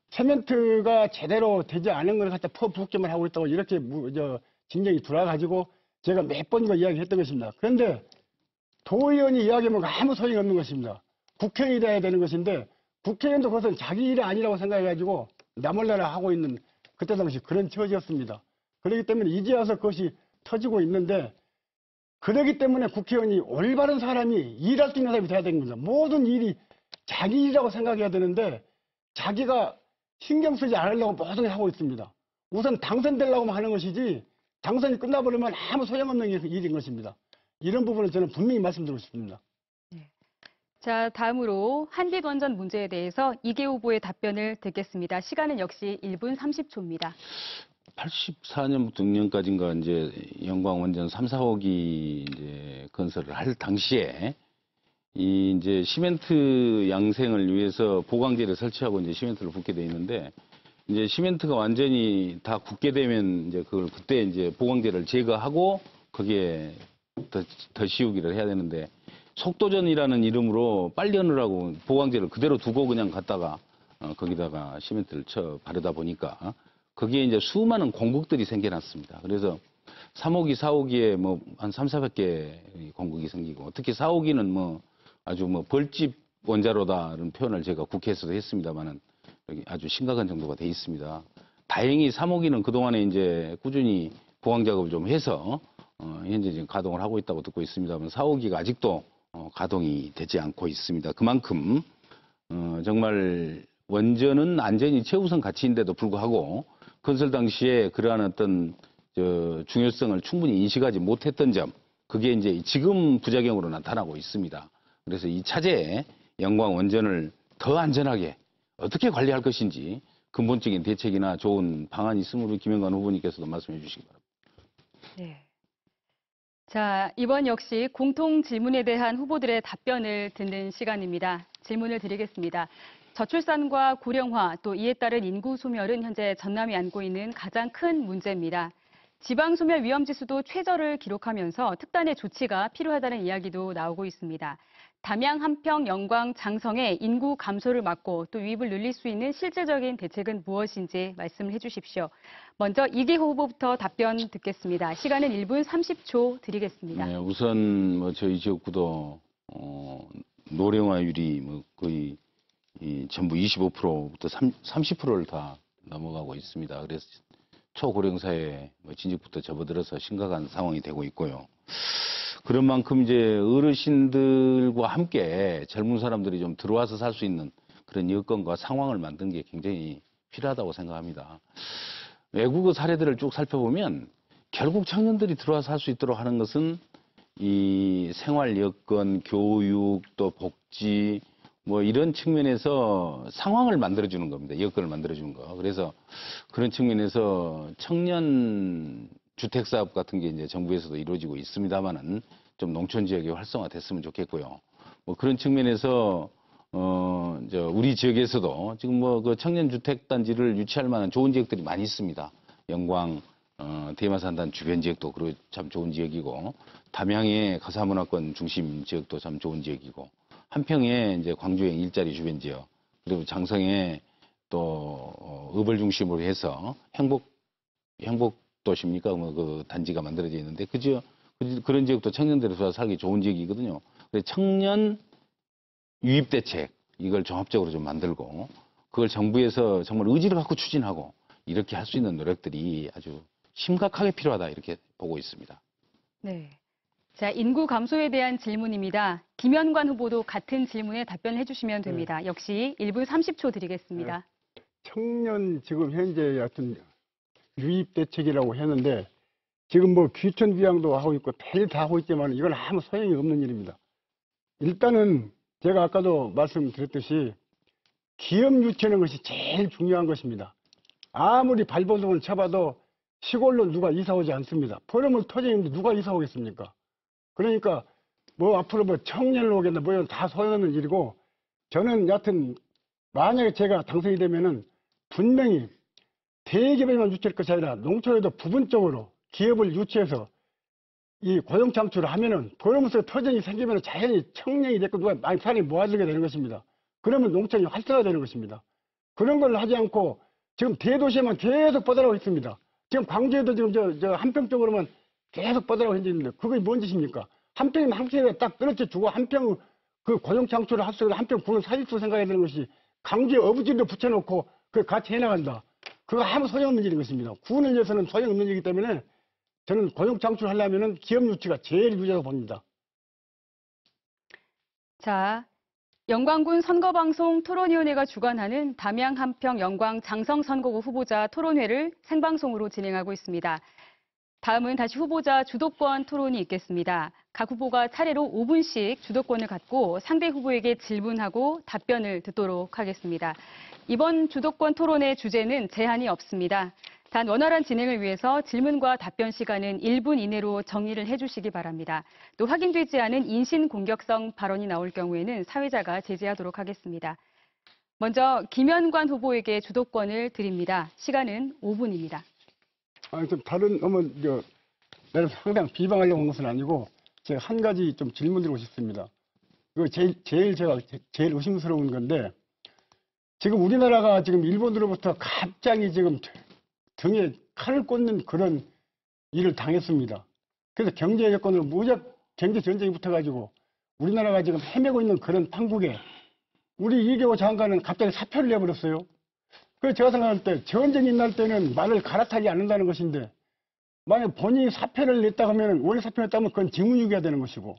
세멘트가 제대로 되지 않은 걸 갖다 퍼붓기만 하고 있다고 이렇게 진정이 돌아가지고 제가 몇 번이고 이야기했던 것입니다. 그런데 도의원이 이야기하면 아무 소용이 없는 것입니다. 국회의원이 돼야 되는 것인데 국회의원도 그것은 자기 일이 아니라고 생각해가지고 나몰라라 하고 있는 그때 당시 그런 처지였습니다. 그렇기 때문에 이제 와서 그것이 터지고 있는데 그렇기 때문에 국회의원이 올바른 사람이 일할 수 있는 사람이 돼야 되는 겁니다. 모든 일이 자기 일이라고 생각해야 되는데 자기가 신경 쓰지 않으려고 모든 걸 하고 있습니다. 우선 당선되려고 하는 것이지 당선이 끝나버리면 아무 소용없는 일인 것입니다. 이런 부분을 저는 분명히 말씀드리고 싶습니다. 자, 다음으로 한비던전 문제에 대해서 이기 후보의 답변을 듣겠습니다. 시간은 역시 1분 30초입니다. 84년부터 6년까지인가 이제 영광 원전 3, 4호기 이제 건설을 할 당시에 이 이제 시멘트 양생을 위해서 보강제를 설치하고 이제 시멘트를 붓게 돼 있는데 이제 시멘트가 완전히 다 굳게 되면 이제 그걸 그때 이제 보강제를 제거하고 거기에 더 씌우기를 해야 되는데 속도전이라는 이름으로 빨리 하느라고 보강제를 그대로 두고 그냥 갔다가 거기다가 시멘트를 쳐 바르다 보니까 거기에 이제 수많은 공국들이 생겨났습니다. 그래서 3호기, 4호기에 뭐 한 3, 400개 공국이 생기고 특히 4호기는 뭐 아주 뭐 벌집 원자로다라는 표현을 제가 국회에서도 했습니다만은 여기 아주 심각한 정도가 돼 있습니다. 다행히 3호기는 그동안에 이제 꾸준히 보강 작업을 좀 해서 현재 지금 가동을 하고 있다고 듣고 있습니다만 4호기가 아직도 가동이 되지 않고 있습니다. 그만큼 정말 원전은 안전이 최우선 가치인데도 불구하고 건설 당시에 그러한 어떤 중요성을 충분히 인식하지 못했던 점, 그게 이제 지금 부작용으로 나타나고 있습니다. 그래서 이 차제에 영광 원전을 더 안전하게 어떻게 관리할 것인지 근본적인 대책이나 좋은 방안이 있으므로 김현관 후보님께서도 말씀해 주시기 바랍니다. 네. 자, 이번 역시 공통 질문에 대한 후보들의 답변을 듣는 시간입니다. 질문을 드리겠습니다. 저출산과 고령화 또 이에 따른 인구 소멸은 현재 전남이 안고 있는 가장 큰 문제입니다. 지방 소멸 위험 지수도 최저를 기록하면서 특단의 조치가 필요하다는 이야기도 나오고 있습니다. 담양, 한평, 영광, 장성의 인구 감소를 막고 또 유입을 늘릴 수 있는 실질적인 대책은 무엇인지 말씀을 해주십시오. 먼저 이기 후보부터 답변 듣겠습니다. 시간은 1분 30초 드리겠습니다. 네, 우선 뭐 저희 지역구도 노령화율이 뭐 거의 전부 25%부터 30%를 다 넘어가고 있습니다. 그래서 초고령사회 진즉부터 접어들어서 심각한 상황이 되고 있고요. 그런 만큼 이제 어르신들과 함께 젊은 사람들이 좀 들어와서 살 수 있는 그런 여건과 상황을 만든 게 굉장히 필요하다고 생각합니다. 외국의 사례들을 쭉 살펴보면 결국 청년들이 들어와서 살 수 있도록 하는 것은 이 생활 여건, 교육, 또 복지 뭐 이런 측면에서 상황을 만들어주는 겁니다. 여건을 만들어주는 거. 그래서 그런 측면에서 청년 주택 사업 같은 게 이제 정부에서도 이루어지고 있습니다만은 좀 농촌 지역이 활성화됐으면 좋겠고요. 뭐 그런 측면에서 우리 지역에서도 지금 뭐 그 청년 주택 단지를 유치할 만한 좋은 지역들이 많이 있습니다. 영광, 대마산단 주변 지역도 그리고 참 좋은 지역이고 담양의 가사문화권 중심 지역도 참 좋은 지역이고 한평에 이제 광주행 일자리 주변 지역, 그리고 장성에 또 읍을 중심으로 해서 행복 도시입니까? 뭐 그 단지가 만들어져 있는데 그런 지역도 청년들이 살기 좋은 지역이거든요. 그래서 청년 유입 대책 이걸 종합적으로 좀 만들고 그걸 정부에서 정말 의지를 갖고 추진하고 이렇게 할 수 있는 노력들이 아주 심각하게 필요하다 이렇게 보고 있습니다. 네. 자, 인구 감소에 대한 질문입니다. 김현관 후보도 같은 질문에 답변해 주시면 됩니다. 역시 1분 30초 드리겠습니다. 청년 지금 현재 하여튼 유입 대책이라고 했는데 지금 뭐 귀촌 귀향도 하고 있고 별일 다 하고 있지만 이건 아무 소용이 없는 일입니다. 일단은 제가 아까도 말씀드렸듯이 기업 유치하는 것이 제일 중요한 것입니다. 아무리 발버둥을 쳐봐도 시골로 누가 이사 오지 않습니다. 버름을 터지는데 누가 이사 오겠습니까? 그러니까 뭐 앞으로 뭐 청년을 오겠나 뭐 이런 다 소용없는 일이고 저는 여하튼 만약에 제가 당선이 되면은 분명히 대기업에만 유치할 것이 아니라 농촌에도 부분적으로 기업을 유치해서 이 고용 창출을 하면은 버름에서 터전이 생기면 자연히 청년이 됐고 누가 많이 사람이 모아들게 되는 것입니다. 그러면 농촌이 활성화되는 것입니다. 그런 걸 하지 않고 지금 대도시에만 계속 뻗어나가고 있습니다. 지금 광주에도 지금 저 한평 쪽으로만 계속 뻗어나가고 있는데 그게 뭔 짓입니까? 한평이면 한평에 딱 끊어져 주고 한평 그 고용 창출을 할 수 있는 한평 군을 살릴 수 생각해야 되는 것이 강주에 어부지도 붙여놓고 그 같이 해나간다. 그거 아무 소용없는 일인 것입니다. 군을 위해서는 소용없는 일이기 때문에 저는 고용 창출하려면은 기업 유치가 제일 유리하다고 봅니다. 자, 영광군 선거방송 토론위원회가 주관하는 담양 한평 영광 장성 선거구 후보자 토론회를 생방송으로 진행하고 있습니다. 다음은 다시 후보자 주도권 토론이 있겠습니다. 각 후보가 차례로 5분씩 주도권을 갖고 상대 후보에게 질문하고 답변을 듣도록 하겠습니다. 이번 주도권 토론의 주제는 제한이 없습니다. 단 원활한 진행을 위해서 질문과 답변 시간은 1분 이내로 정리를 해주시기 바랍니다. 또 확인되지 않은 인신공격성 발언이 나올 경우에는 사회자가 제지하도록 하겠습니다. 먼저 김현관 후보에게 주도권을 드립니다. 시간은 5분입니다. 아니, 좀 다른, 내가 상당 비방하려고 한 것은 아니고, 제가 한 가지 좀 질문드리고 싶습니다. 이거 제일 의심스러운 건데, 지금 우리나라가 지금 일본으로부터 갑자기 지금 등에 칼을 꽂는 그런 일을 당했습니다. 그래서 경제 여건으로 무적 경제 전쟁이 붙어가지고, 우리나라가 지금 헤매고 있는 그런 판국에, 우리 이계호 장관은 갑자기 사표를 내버렸어요. 그래서 제가 생각할 때 전쟁이 날 때는 말을 갈아타지 않는다는 것인데 만약 본인이 사표를 냈다 하면 원래 사표를 냈다면 그건 직무유기가 되는 것이고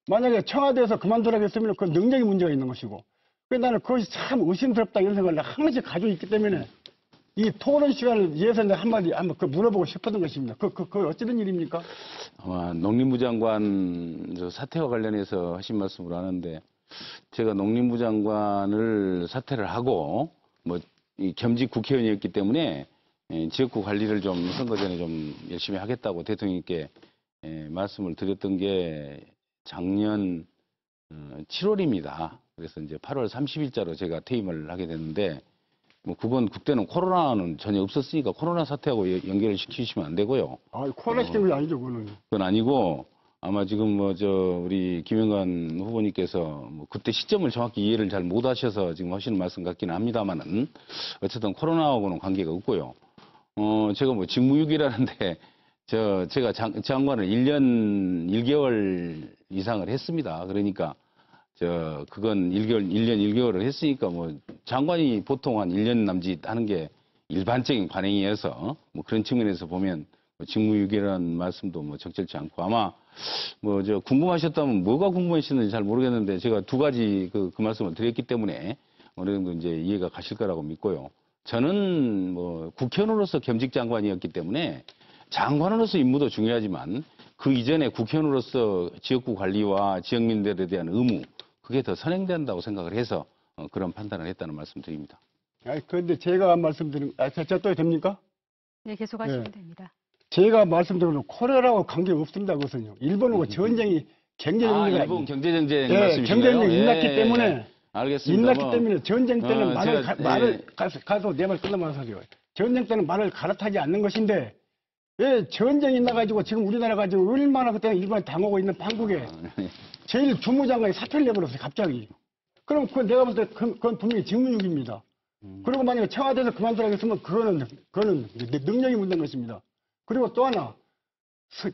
만약에 청와대에서 그만두라고 했으면 그건 능력이 문제가 있는 것이고 그래서 나는 그것이 참 의심스럽다 이런 생각을 항상 가지고 있기 때문에 이 토론 시간을 위해서 내가 한마디 물어보고 싶었던 것입니다. 그거 어찌된 일입니까? 아마 농림부 장관 사퇴와 관련해서 하신 말씀으로 하는데 제가 농림부 장관을 사퇴를 하고 이 겸직 국회의원이었기 때문에 지역구 관리를 좀 선거 전에 좀 열심히 하겠다고 대통령께 말씀을 드렸던 게 작년 7월입니다. 그래서 이제 8월 30일자로 제가 퇴임을 하게 됐는데 그건 그때는 코로나는 전혀 없었으니까 코로나 사태하고 연결을 시키시면 안 되고요. 아, 코로나 시키는 게 아니죠, 그거는. 그건 아니고 아마 지금 우리 김영관 후보님께서 그때 시점을 정확히 이해를 잘 못하셔서 지금 하시는 말씀 같기는 합니다만은 어쨌든 코로나하고는 관계가 없고요. 제가 직무유기라는데 제가 장관을 1년 1개월 이상을 했습니다. 그러니까 그건 1년 1개월을 했으니까 장관이 보통 한 1년 남짓 하는 게 일반적인 관행이어서 그런 측면에서 보면 직무유기라는 말씀도 적절치 않고 아마 궁금하셨다면 뭐가 궁금하셨는지 잘 모르겠는데 제가 두 가지 그 말씀을 드렸기 때문에 어느 정도 이제 이해가 가실 거라고 믿고요. 저는 국회의원으로서 겸직 장관이었기 때문에 장관으로서 임무도 중요하지만 그 이전에 국회의원으로서 지역구 관리와 지역민들에 대한 의무 그게 더 선행된다고 생각을 해서 그런 판단을 했다는 말씀 드립니다. 그런데 제가 말씀드린, 제가 또 됩니까? 네, 계속 하시면 됩니다. 제가 말씀드린 코로나하고 관계가 없습니다. 그것은요. 일본하고 전쟁이 경제적인 일본 경제전쟁 말씀이신가요? 경제전쟁이 일났기 때문에 알겠습니다. 일났기 때문에 전쟁 때는 말을 가서 내 말 끝나면 하세요. 전쟁 때는 말을 갈아타지 않는 것인데 왜 전쟁이 나가지고 지금 우리나라가 지금 얼마나 그때는 일본에 당하고 있는 판국에 제일 주무장관이 사퇴를 내버렸어요, 갑자기. 그럼 그건 내가 볼 때 그건 분명히 직무유기입니다. 그리고 만약에 청와대에서 그만두라고 했으면 그거는 능력이 문제인 것입니다. 그리고 또 하나,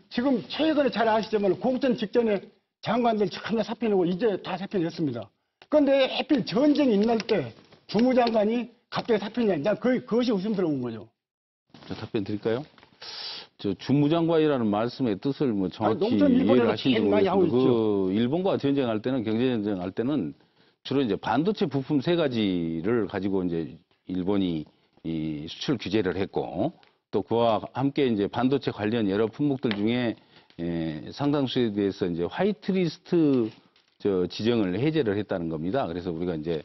지금 최근에 잘 아시지만 공천 직전에 장관들 하나 사표 내고 이제 다 사표 냈습니다. 그런데 하필 전쟁이 있는 때 주무장관이 갑자기 사표 내냐, 난 그것이 의심스러운 거죠. 저 답변 드릴까요? 저 주무장관이라는 말씀의 뜻을 뭐 정확히 농촌 일본에서 이해를 하신지 제일 많이 하고 모르겠는데 있죠. 그 일본과 전쟁할 때는 경제전쟁할 때는 주로 이제 반도체 부품 세 가지를 가지고 이제 일본이 이 수출 규제를 했고 또 그와 함께 이제 반도체 관련 여러 품목들 중에 상당수에 대해서 이제 화이트리스트 지정을 해제를 했다는 겁니다. 그래서 우리가 이제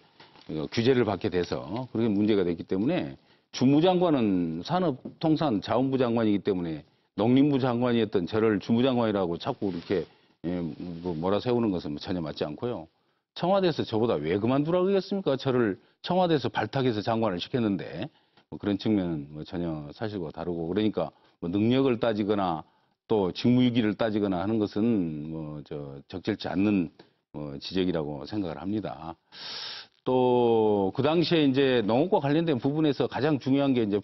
규제를 받게 돼서 그렇게 문제가 됐기 때문에 주무장관은 산업통상자원부 장관이기 때문에 농림부 장관이었던 저를 주무장관이라고 자꾸 이렇게 몰아세우는 것은 전혀 맞지 않고요. 청와대에서 저보다 왜 그만두라고 그러겠습니까? 저를 청와대에서 발탁해서 장관을 시켰는데 뭐 그런 측면은 뭐 전혀 사실과 다르고 그러니까 뭐 능력을 따지거나 또 직무유기를 따지거나 하는 것은 뭐 적절치 않는 지적이라고 생각을 합니다. 또 그 당시에 이제 농업과 관련된 부분에서 가장 중요한 게 이제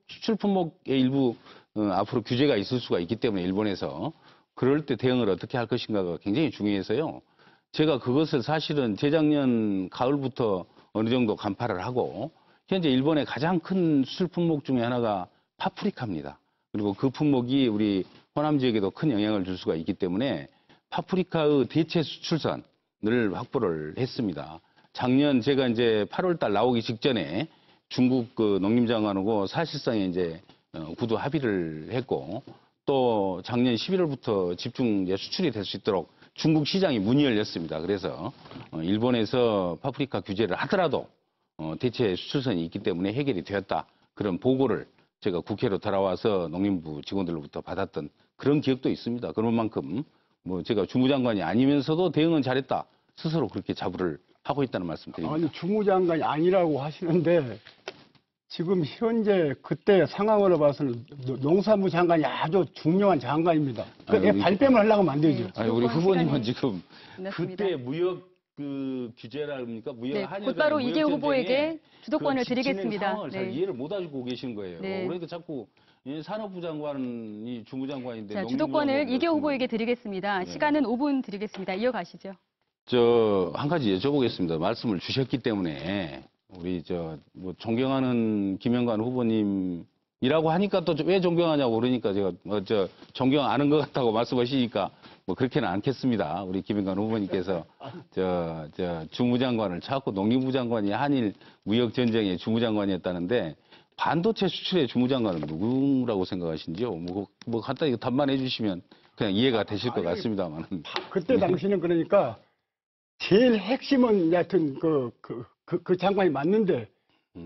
수출 품목의 일부 앞으로 규제가 있을 수가 있기 때문에 일본에서 그럴 때 대응을 어떻게 할 것인가가 굉장히 중요해서요. 제가 그것을 사실은 재작년 가을부터 어느 정도 간파를 하고 현재 일본의 가장 큰 수출 품목 중에 하나가 파프리카입니다. 그리고 그 품목이 우리 호남 지역에도 큰 영향을 줄 수가 있기 때문에 파프리카의 대체 수출선을 확보를 했습니다. 작년 제가 이제 8월 달 나오기 직전에 중국 그 농림장관하고 사실상에 이제 구두 합의를 했고 또 작년 11월부터 집중 이제 수출이 될 수 있도록 중국 시장이 문이 열렸습니다. 그래서 일본에서 파프리카 규제를 하더라도 대체 수출선이 있기 때문에 해결이 되었다. 그런 보고를 제가 국회로 돌아와서 농림부 직원들로부터 받았던 그런 기억도 있습니다. 그런 만큼 뭐 제가 주무장관이 아니면서도 대응은 잘했다. 스스로 그렇게 자부를 하고 있다는 말씀 드립니다. 아니, 주무장관이 아니라고 하시는데 지금 현재 그때 상황으로 봐서는 농산부 장관이 아주 중요한 장관입니다. 발뺌을 하려고 하면 안 되죠. 아니, 우리 후보님은 지금 끝났습니다. 그때 무역 규제라니까 무역 네, 한일 곧바로 간의 이계 무역 후보에게 전쟁에 주도권을 그 진행 드리겠습니다. 상황을 잘 네. 이해를 못하고 계신 거예요. 네. 그러니까 자꾸 산업부 장관이 주무장관인데 자, 농림부 주도권을 장관이 이계 그렇습니다. 후보에게 드리겠습니다. 네. 시간은 5분 드리겠습니다. 이어가시죠. 한 가지 여쭤보겠습니다. 말씀을 주셨기 때문에 우리 뭐 존경하는 김영관 후보님이라고 하니까 또 왜 존경하냐고 그러니까 제가 존경 안 한 것 같다고 말씀하시니까 뭐 그렇게는 않겠습니다. 우리 김영관 후보님께서 주무장관을 자꾸 농림부 장관이 한일 무역 전쟁의 주무장관이었다는데 반도체 수출의 주무장관은 누구라고 생각하신지요? 뭐 간단히 답만 해주시면 그냥 이해가 되실 것 같습니다만. 그때 당시는 그러니까 제일 핵심은 여하튼 그 장관이 맞는데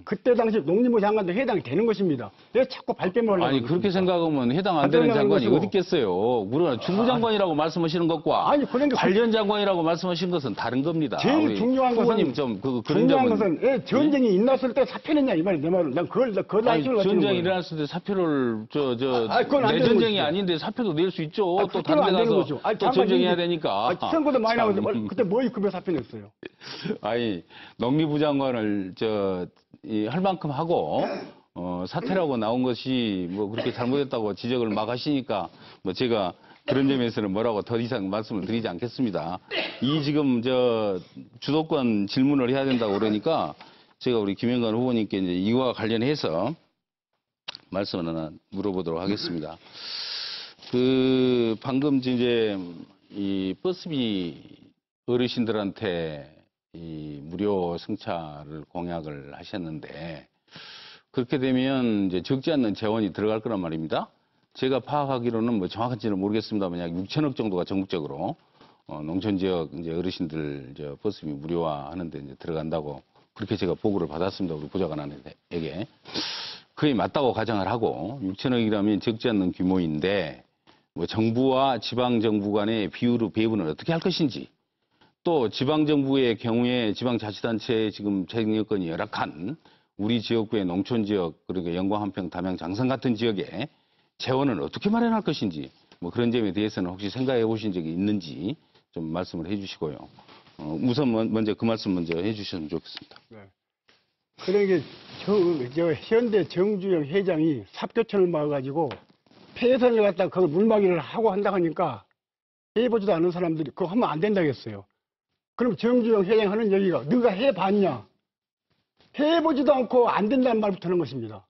그때 당시 농림부 장관도 해당이 되는 것입니다. 왜 자꾸 발뺌을 하려고 아니 그렇게 생각하면 해당 안 되는 장관이 어디 있겠어요. 우리가 주무장관이라고 말씀하시는 것과 아니, 그러니까 관련 장관이라고 말씀하신 것은 다른 겁니다. 제일 우리 중요한 후보님 것은 좀 그런 중요한 점은 것은 왜 전쟁이 일어났을 때 사표냈냐 이 말이 내 말은 난 그걸 아니, 알고 전쟁이 일어났을 때 사표를 그건 안 되는 내전쟁이 것이죠. 아닌데 사표도 낼 수 있죠. 또 그때는 다른 데 안 되는 가서 거죠. 또 전쟁해야 되니까. 선거도 많이 참. 나오는데 그때 뭐 입급에 사표 냈어요. 아니 농림부 장관을 할 만큼 하고 사퇴라고 나온 것이 뭐 그렇게 잘못했다고 지적을 막 하시니까 뭐 제가 그런 점에서는 뭐라고 더 이상 말씀을 드리지 않겠습니다. 이 지금 주도권 질문을 해야 된다고 그러니까 제가 우리 김영관 후보님께 이제 이와 관련해서 말씀을 하나 물어보도록 하겠습니다. 방금 이제 이 버스비 어르신들한테 이 무료 승차를 공약을 하셨는데 그렇게 되면 이제 적지 않는 재원이 들어갈 거란 말입니다. 제가 파악하기로는 뭐 정확한지는 모르겠습니다만 약 6천억 정도가 전국적으로 농촌 지역 이제 어르신들 버스비 무료화하는데 이제 들어간다고 그렇게 제가 보고를 받았습니다. 우리 보좌관에게. 그게 맞다고 가정을 하고 6천억이라면 적지 않는 규모인데 뭐 정부와 지방 정부 간의 비율의 배분을 어떻게 할 것인지 또 지방정부의 경우에 지방자치단체의 지금 재정 여건이 열악한 우리 지역구의 농촌지역 그리고 영광, 한평, 담양, 장성 같은 지역에 재원을 어떻게 마련할 것인지 뭐 그런 점에 대해서는 혹시 생각해 보신 적이 있는지 좀 말씀을 해주시고요. 우선 먼저 그 말씀 먼저 해주셨으면 좋겠습니다. 네. 그러니까 저 현대 정주영 회장이 삽교천을 막아가지고 폐선을 갖다가 그걸 물막이를 하고 한다고 하니까 해보지도 않은 사람들이 그거 하면 안 된다고 했어요. 그럼 정주영 회장 하는 얘기가 너가 해봤냐? 해보지도 않고 안 된다는 말부터 하는 것입니다.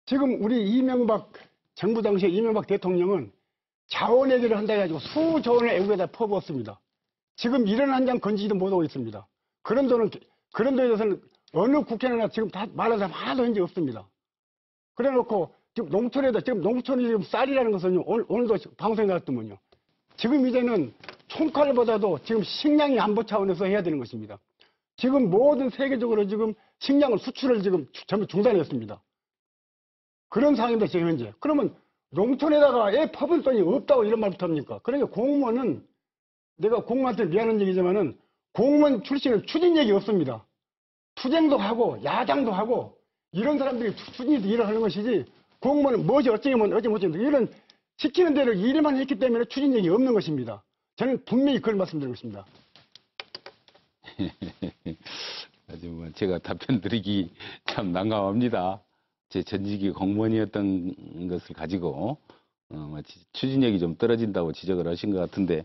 지금 우리 이명박 정부 당시에 이명박 대통령은 자원외교를 한다 해가지고 수조 원을 외국에다 퍼부었습니다. 지금 이런 한 장 건지지도 못하고 있습니다. 그런 돈에 대해서는 어느 국회나 지금 다 말하는 사람 하나도 현재 없습니다. 그래 놓고 지금 농촌에다 지금 농촌이 지금 쌀이라는 것은요, 오늘도 방송에 나왔더만요. 지금 이제는 총칼보다도 지금 식량이 안보 차원에서 해야 되는 것입니다. 지금 모든 세계적으로 지금 식량을 수출을 지금 전부 중단했습니다. 그런 상황입니다, 지금 현재. 그러면 농촌에다가 퍼붓을 돈이 없다고 이런 말부터 합니까? 그러니까 공무원은 내가 공무원한테 미안한 얘기지만은 공무원 출신은 추진력이 없습니다. 투쟁도 하고 야당도 하고 이런 사람들이 추진해서 일을 하는 것이지 공무원은 뭐지 어쩌면 못지 이런 시키는 대로 일만 했기 때문에 추진력이 없는 것입니다. 저는 분명히 그걸 말씀드리고 있습니다. 하지만 제가 답변 드리기 참 난감합니다. 제 전직이 공무원이었던 것을 가지고 마치 추진력이 좀 떨어진다고 지적을 하신 것 같은데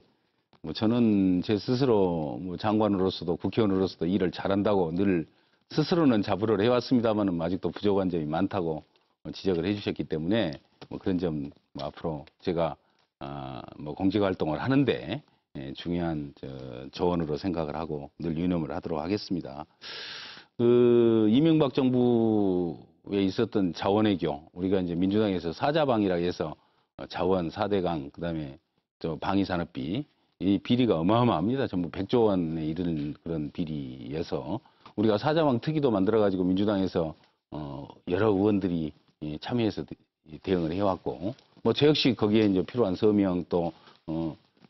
뭐 저는 제 스스로 뭐 장관으로서도 국회의원으로서도 일을 잘한다고 늘 스스로는 자부를 해왔습니다만은 아직도 부족한 점이 많다고 지적을 해주셨기 때문에 뭐 그런 점뭐 앞으로 제가 뭐 공직 활동을 하는데 중요한 조언으로 생각을 하고 늘 유념을 하도록 하겠습니다. 그 이명박 정부에 있었던 자원외교 우리가 이제 민주당에서 사자방이라고 해서 자원 4대강 그다음에 저 방위산업비 이 비리가 어마어마합니다. 전부 100조 원에 이르는 그런 비리여서 우리가 사자방 특위도 만들어가지고 민주당에서 여러 의원들이 참여해서 대응을 해왔고, 뭐 저 역시 거기에 이제 필요한 서명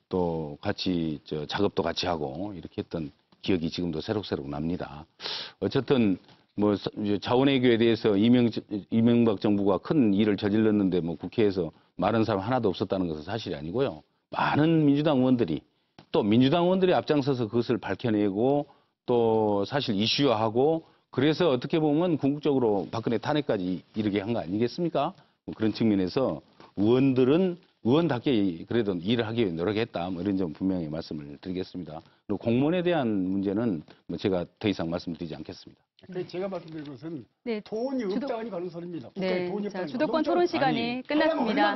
또 같이 작업도 같이 하고 이렇게 했던 기억이 지금도 새록새록 납니다. 어쨌든 뭐 자원외교에 대해서 이명박 정부가 큰 일을 저질렀는데 뭐 국회에서 말하는 사람 하나도 없었다는 것은 사실이 아니고요. 많은 민주당 의원들이 또 민주당 의원들이 앞장서서 그것을 밝혀내고 또 사실 이슈화하고 그래서 어떻게 보면 궁극적으로 박근혜 탄핵까지 이르게 한 거 아니겠습니까? 뭐 그런 측면에서 의원들은 의원답게 그래도 일을 하기 위해 노력했다. 뭐 이런 점 분명히 말씀을 드리겠습니다. 그리고 공무원에 대한 문제는 뭐 제가 더 이상 말씀드리지 않겠습니다. 제가 말씀드린 것은 네, 돈이 없다니 가는 소리입니다. 네, 돈이 자, 없다니. 주도권 토론 시간이 끝났습니다.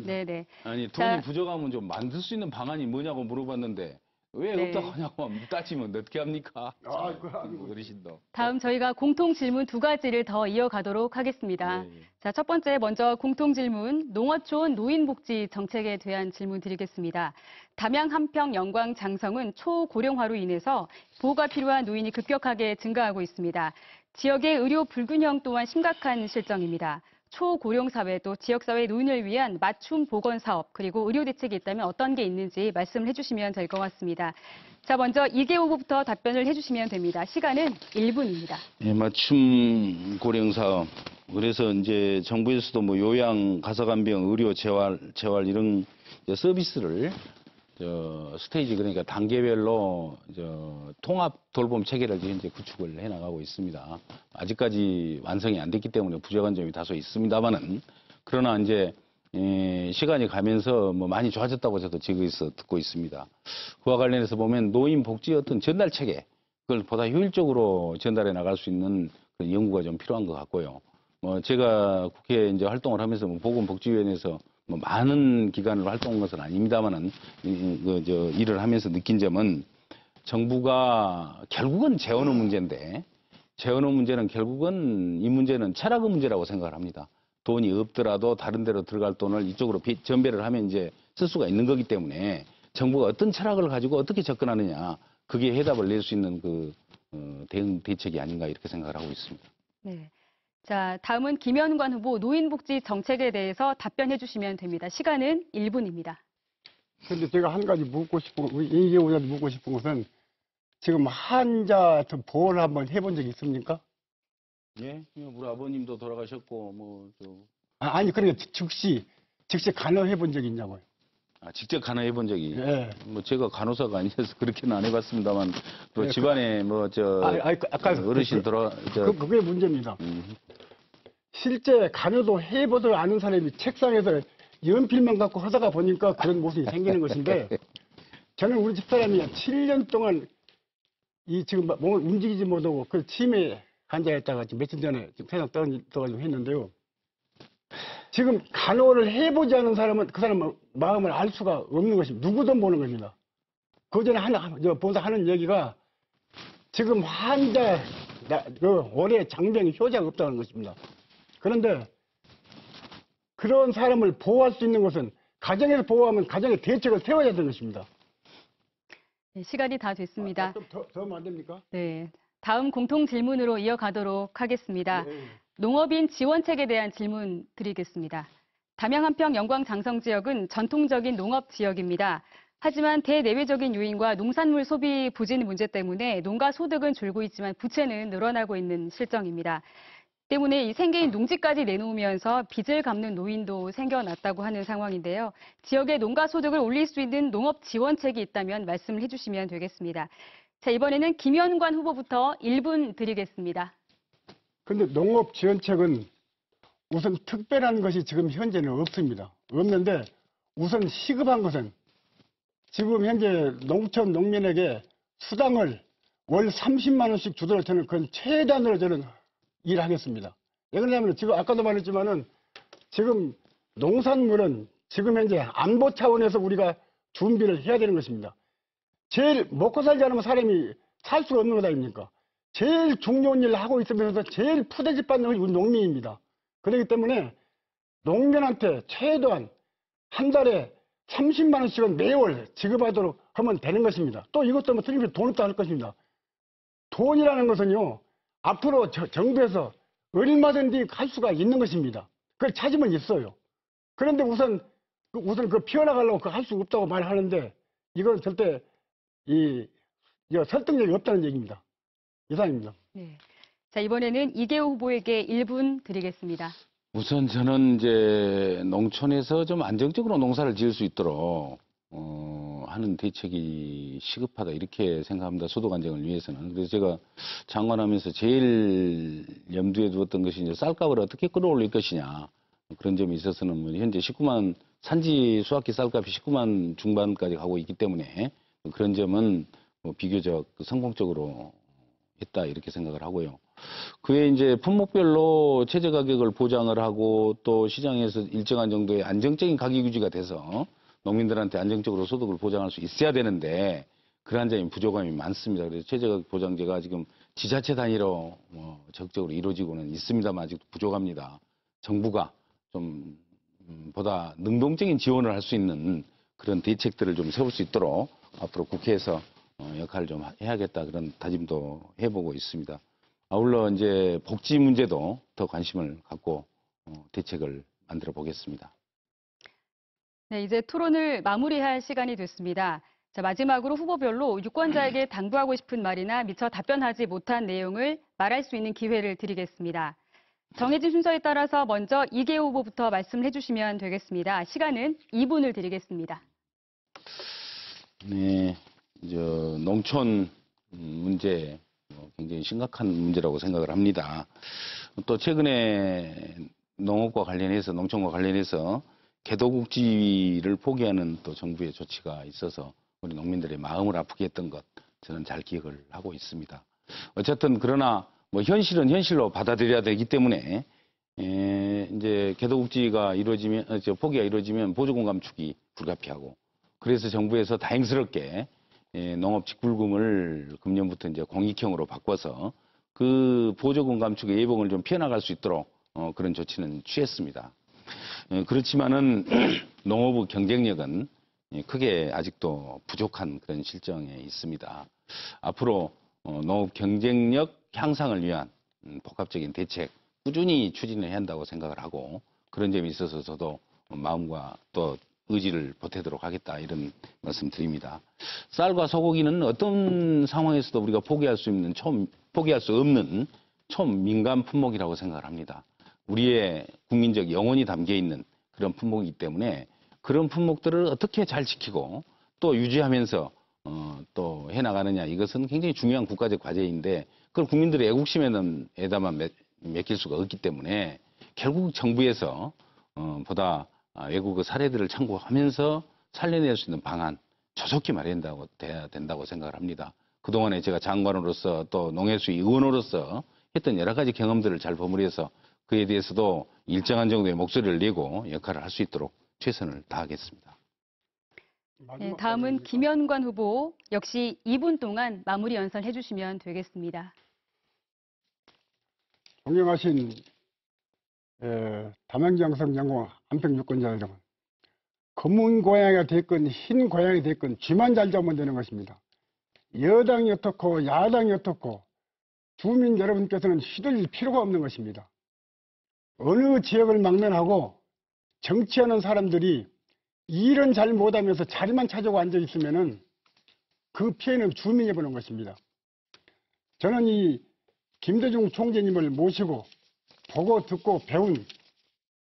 네. 네. 아니 돈이 자, 부족하면 좀 만들 수 있는 방안이 뭐냐고 물어봤는데 왜 네. 없다고 하냐고 따지면 어떻게 합니까? 그거 아니고. 어르신도. 다음 저희가 공통 질문 두 가지를 더 이어가도록 하겠습니다. 예, 예. 자, 첫 번째 먼저 공통 질문 농어촌 노인복지 정책에 대한 질문 드리겠습니다. 담양 한평 영광 장성은 초고령화로 인해서 보호가 필요한 노인이 급격하게 증가하고 있습니다. 지역의 의료 불균형 또한 심각한 실정입니다. 초고령 사회 또 지역사회 노인을 위한 맞춤 보건 사업 그리고 의료 대책이 있다면 어떤 게 있는지 말씀을 해주시면 될 것 같습니다. 자, 먼저 이계 후보부터 답변을 해주시면 됩니다. 시간은 1분입니다. 예, 맞춤 고령 사업. 그래서 이제 정부에서도 뭐 요양, 가서간병, 의료, 재활 이런 서비스를 스테이지 그러니까 단계별로 통합 돌봄 체계를 현재 구축을 해나가고 있습니다. 아직까지 완성이 안 됐기 때문에 부족한 점이 다소 있습니다만은 그러나 이제 시간이 가면서 뭐 많이 좋아졌다고 저도 지금에서 듣고 있습니다. 그와 관련해서 보면 노인 복지 어떤 전달 체계 그걸 보다 효율적으로 전달해 나갈 수 있는 그런 연구가 좀 필요한 것 같고요. 뭐 제가 국회에 이제 활동을 하면서 뭐 보건복지위원회에서 뭐 많은 기간으로 활동한 것은 아닙니다만은 일을 하면서 느낀 점은 정부가 결국은 재원의 문제인데 재원의 문제는 결국은 이 문제는 철학의 문제라고 생각을 합니다. 돈이 없더라도 다른 데로 들어갈 돈을 이쪽으로 전배를 하면 이제 쓸 수가 있는 거기 때문에 정부가 어떤 철학을 가지고 어떻게 접근하느냐 그게 해답을 낼 수 있는 그 대응 대책이 아닌가 이렇게 생각을 하고 있습니다. 네. 자, 다음은 김현관 후보 노인복지 정책에 대해서 답변해 주시면 됩니다. 시간은 1분입니다. 그런데 제가 한 가지 묻고 싶은, 우리 이계 후보한테 묻고 싶은 것은 지금 환자 보호를 한번 해본 적이 있습니까? 예, 우리 아버님도 돌아가셨고 아니, 그러니까 즉시 간호해 본 적이 있냐고요. 직접 간호해 본 적이 예. 뭐 제가 간호사가 아니어서 그렇게는 안 해봤습니다만 또 예, 집안에 뭐 저 아까 어르신 돌아 그게 문제입니다. 실제 간호도 해보도 아는 사람이 책상에서 연필만 갖고 하다가 보니까 그런 모습이 생기는 것인데 저는 우리 집사람이 7년 동안 이 지금 몸을 움직이지 못하고 그 치매 환자였다가 지금 며칠 전에 지금 세상 떠가지고 했는데요. 지금 간호를 해보지 않은 사람은 그 사람 마음을 알 수가 없는 것입니다. 누구도 모르는 겁니다. 그 전에 본사 하는 얘기가 지금 환자, 올해 장병 효자가 없다는 것입니다. 그런데 그런 사람을 보호할 수 있는 것은 가정에서 보호하면 가정의 대책을 세워야 되는 것입니다. 네, 시간이 다 됐습니다. 좀 더 하면 안 됩니까? 네, 다음 공통 질문으로 이어가도록 하겠습니다. 네. 농업인 지원책에 대한 질문 드리겠습니다. 담양 한평 영광 장성 지역은 전통적인 농업 지역입니다. 하지만 대내외적인 요인과 농산물 소비 부진 문제 때문에 농가 소득은 줄고 있지만 부채는 늘어나고 있는 실정입니다. 때문에 이 생계인 농지까지 내놓으면서 빚을 갚는 노인도 생겨났다고 하는 상황인데요. 지역의 농가 소득을 올릴 수 있는 농업 지원책이 있다면 말씀을 해주시면 되겠습니다. 자, 이번에는 김현관 후보부터 1분 드리겠습니다. 근데 농업 지원책은 우선 특별한 것이 지금 현재는 없습니다. 없는데 우선 시급한 것은 지금 현재 농촌 농민에게 수당을 월 30만 원씩 주도록 저는 그건 최단으로 저는 일하겠습니다. 왜 그러냐면 지금 아까도 말했지만은 지금 농산물은 지금 현재 안보 차원에서 우리가 준비를 해야 되는 것입니다. 제일 먹고 살지 않으면 사람이 살 수가 없는 것 아닙니까? 제일 중요한 일을 하고 있으면서 제일 푸대집 받는 것이 우리 농민입니다. 그렇기 때문에 농민한테 최소한 한 달에 30만 원씩은 매월 지급하도록 하면 되는 것입니다. 또 이것도 뭐 틀림없이 돈을 따를 것입니다. 돈이라는 것은요, 앞으로 정부에서 얼마든지 할 수가 있는 것입니다. 그걸 찾으면 있어요. 그런데 우선 그 피어나가려고 할 수 없다고 말하는데 이건 절대 설득력이 없다는 얘기입니다. 이상입니다. 네. 자, 이번에는 이계호 후보에게 1분 드리겠습니다. 우선 저는 이제 농촌에서 좀 안정적으로 농사를 지을 수 있도록 하는 대책이 시급하다 이렇게 생각합니다. 소득 안정을 위해서는. 그래서 제가 장관하면서 제일 염두에 두었던 것이 이제 쌀값을 어떻게 끌어올릴 것이냐 그런 점이 있어서는 뭐 현재 19만 산지 수확기 쌀값이 19만 중반까지 가고 있기 때문에 그런 점은 뭐 비교적 성공적으로 했다 이렇게 생각을 하고요. 그에 이제 품목별로 최저 가격을 보장을 하고 또 시장에서 일정한 정도의 안정적인 가격 유지가 돼서 농민들한테 안정적으로 소득을 보장할 수 있어야 되는데 그러한 점이 부족함이 많습니다. 그래서 최저가격 보장제가 지금 지자체 단위로 적극적으로 이루어지고는 있습니다만 아직도 부족합니다. 정부가 좀 보다 능동적인 지원을 할 수 있는 그런 대책들을 좀 세울 수 있도록 앞으로 국회에서 역할을 좀 해야겠다 그런 다짐도 해보고 있습니다. 아울러 이제 복지 문제도 더 관심을 갖고 대책을 만들어 보겠습니다. 네, 이제 토론을 마무리할 시간이 됐습니다. 자, 마지막으로 후보별로 유권자에게 당부하고 싶은 말이나 미처 답변하지 못한 내용을 말할 수 있는 기회를 드리겠습니다. 정해진 순서에 따라서 먼저 이계호 후보부터 말씀을 해주시면 되겠습니다. 시간은 2분을 드리겠습니다. 네, 농촌 문제 굉장히 심각한 문제라고 생각을 합니다. 또 최근에 농업과 관련해서 농촌과 관련해서 개도국지를 포기하는 또 정부의 조치가 있어서 우리 농민들의 마음을 아프게 했던 것 저는 잘 기억을 하고 있습니다. 어쨌든 그러나 뭐 현실은 현실로 받아들여야 되기 때문에 이제 개도국지가 포기가 이루어지면 보조금 감축이 불가피하고 그래서 정부에서 다행스럽게 농업 직불금을 금년부터 이제 공익형으로 바꿔서 그 보조금 감축의 예봉을 좀 피해나갈 수 있도록 그런 조치는 취했습니다. 그렇지만은 농업의 경쟁력은 크게 아직도 부족한 그런 실정에 있습니다. 앞으로 농업 경쟁력 향상을 위한 복합적인 대책 꾸준히 추진해야 한다고 생각을 하고 그런 점에 있어서 저도 마음과 또 의지를 보태도록 하겠다 이런 말씀 드립니다. 쌀과 소고기는 어떤 상황에서도 우리가 포기할 수 없는 초민감 품목이라고 생각을 합니다. 우리의 국민적 영혼이 담겨 있는 그런 품목이기 때문에 그런 품목들을 어떻게 잘 지키고 또 유지하면서 또 해나가느냐, 이것은 굉장히 중요한 국가적 과제인데 그걸 국민들의 애국심에다만 맡길 수가 없기 때문에 결국 정부에서 보다 외국의 사례들을 참고하면서 살려낼 수 있는 방안 조속히 마련돼야 된다고 생각을 합니다. 그동안에 제가 장관으로서 또 농해수위 의원으로서 했던 여러 가지 경험들을 잘 버무려서 그에 대해서도 일정한 정도의 목소리를 내고 역할을 할 수 있도록 최선을 다하겠습니다. 네, 다음은 김현관 후보 역시 2분 동안 마무리 연설해 주시면 되겠습니다. 존경하신 담양장성 영광 안평 유권자 여러분, 검은 고양이가 됐건 흰 고양이 됐건 쥐만 잘 잡으면 되는 것입니다. 여당이 어떻고 야당이 어떻고 주민 여러분께서는 휘둘릴 필요가 없는 것입니다. 어느 지역을 막론하고 정치하는 사람들이 일은 잘 못하면서 자리만 찾아고 앉아 있으면은 그 피해는 주민이 보는 것입니다. 저는 이 김대중 총재님을 모시고 보고 듣고 배운,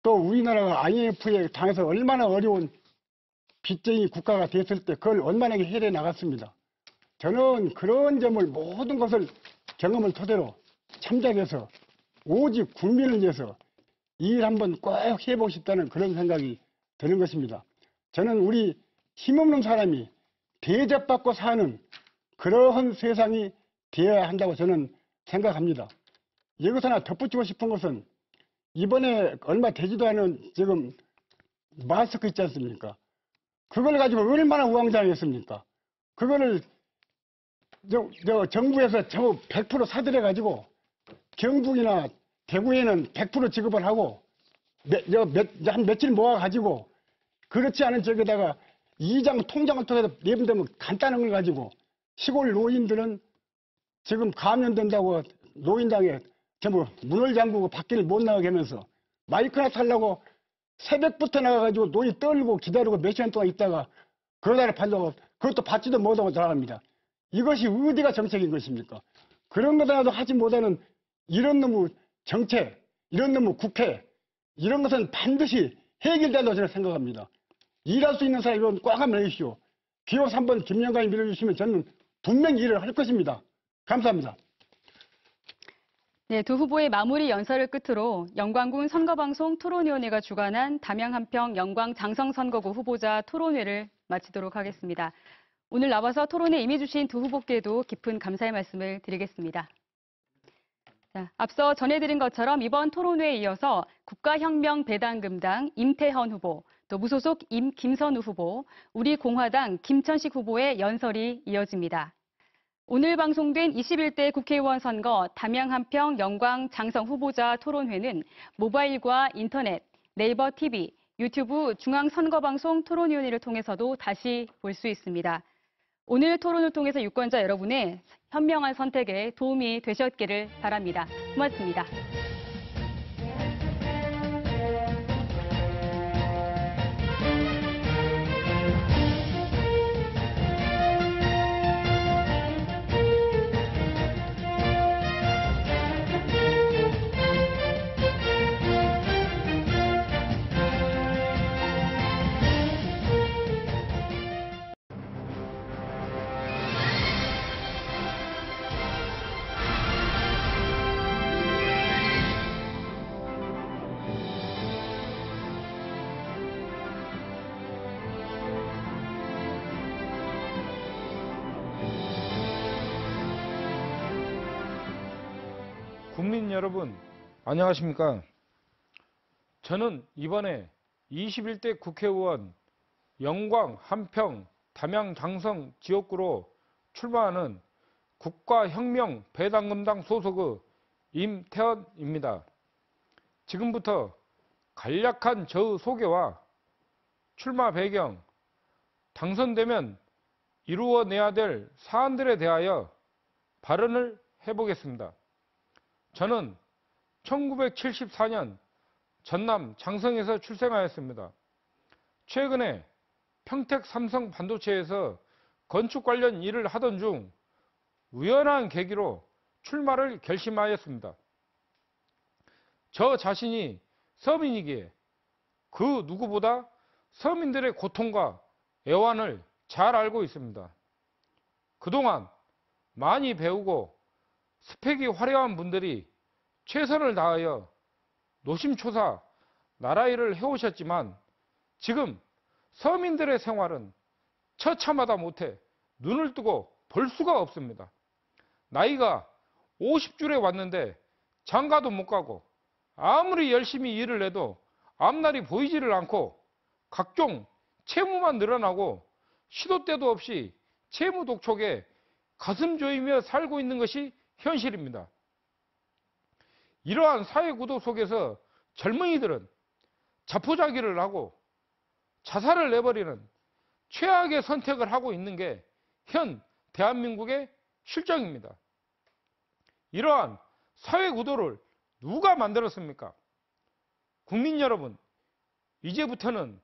또 우리나라가 IMF에 당해서 얼마나 어려운 빚쟁이 국가가 됐을 때 그걸 원만하게 해내 나갔습니다. 저는 그런 점을 모든 것을 경험을 토대로 참작해서 오직 국민을 위해서 이 일 한번 꼭 해보고 싶다는 그런 생각이 드는 것입니다. 저는 우리 힘없는 사람이 대접받고 사는 그러한 세상이 되어야 한다고 저는 생각합니다. 여기서 하나 덧붙이고 싶은 것은 이번에 얼마 되지도 않은 지금 마스크 있지 않습니까? 그걸 가지고 얼마나 우왕좌왕했습니까? 그거를 정부에서 저 100% 사들여 가지고 경북이나 대구에는 100% 지급을 하고 한 며칠 모아 가지고 그렇지 않은 저기다가 이장 통장을 통해서 내보내면 간단한 걸 가지고 시골 노인들은 지금 감염된다고 노인당에 전부 문을 잠그고 밖을 못 나가게 하면서 마이크나 살라고 새벽부터 나가가지고 노인 떨고 기다리고 몇 시간 동안 있다가 그러다가 팔려고 그것도 받지도 못하고 나갑니다. 이것이 어디가 정책인 것입니까? 그런 거라도 하지 못하는 이런 놈의 정책, 이런 놈의 국회, 이런 것은 반드시 해결된다고 저는 생각합니다. 일할 수 있는 사람이 꽉 한번 해주시오. 기호 3번 김영관이 밀어주시면 저는 분명히 일을 할 것입니다. 감사합니다. 네, 두 후보의 마무리 연설을 끝으로 영광군 선거방송 토론위원회가 주관한 담양 한평 영광 장성 선거구 후보자 토론회를 마치도록 하겠습니다. 오늘 나와서 토론에 임해주신 두 후보께도 깊은 감사의 말씀을 드리겠습니다. 자, 앞서 전해드린 것처럼 이번 토론회에 이어서 국가혁명 배당금당 임태헌 후보, 또 무소속 김선우 후보, 우리공화당 김천식 후보의 연설이 이어집니다. 오늘 방송된 21대 국회의원 선거 담양 한평 영광 장성 후보자 토론회는 모바일과 인터넷, 네이버 TV, 유튜브 중앙선거방송 토론위원회를 통해서도 다시 볼 수 있습니다. 오늘 토론을 통해서 유권자 여러분의 현명한 선택에 도움이 되셨기를 바랍니다. 고맙습니다. 국민 여러분, 안녕하십니까? 저는 이번에 21대 국회의원 영광, 한평, 담양, 장성 지역구로 출마하는 국가혁명 배당금당 소속의 임태헌입니다. 지금부터 간략한 저의 소개와 출마 배경, 당선되면 이루어내야 될 사안들에 대하여 발언을 해보겠습니다. 저는 1974년 전남 장성에서 출생하였습니다. 최근에 평택 삼성 반도체에서 건축 관련 일을 하던 중 우연한 계기로 출마를 결심하였습니다. 저 자신이 서민이기에 그 누구보다 서민들의 고통과 애환을 잘 알고 있습니다. 그동안 많이 배우고 스펙이 화려한 분들이 최선을 다하여 노심초사 나라일을 해오셨지만 지금 서민들의 생활은 처참하다 못해 눈을 뜨고 볼 수가 없습니다. 나이가 50줄에 왔는데 장가도 못 가고 아무리 열심히 일을 해도 앞날이 보이지를 않고 각종 채무만 늘어나고 시도 때도 없이 채무 독촉에 가슴 조이며 살고 있는 것이 현실입니다. 이러한 사회 구도 속에서 젊은이들은 자포자기를 하고 자살을 내버리는 최악의 선택을 하고 있는 게 현 대한민국의 실정입니다. 이러한 사회 구도를 누가 만들었습니까? 국민 여러분, 이제부터는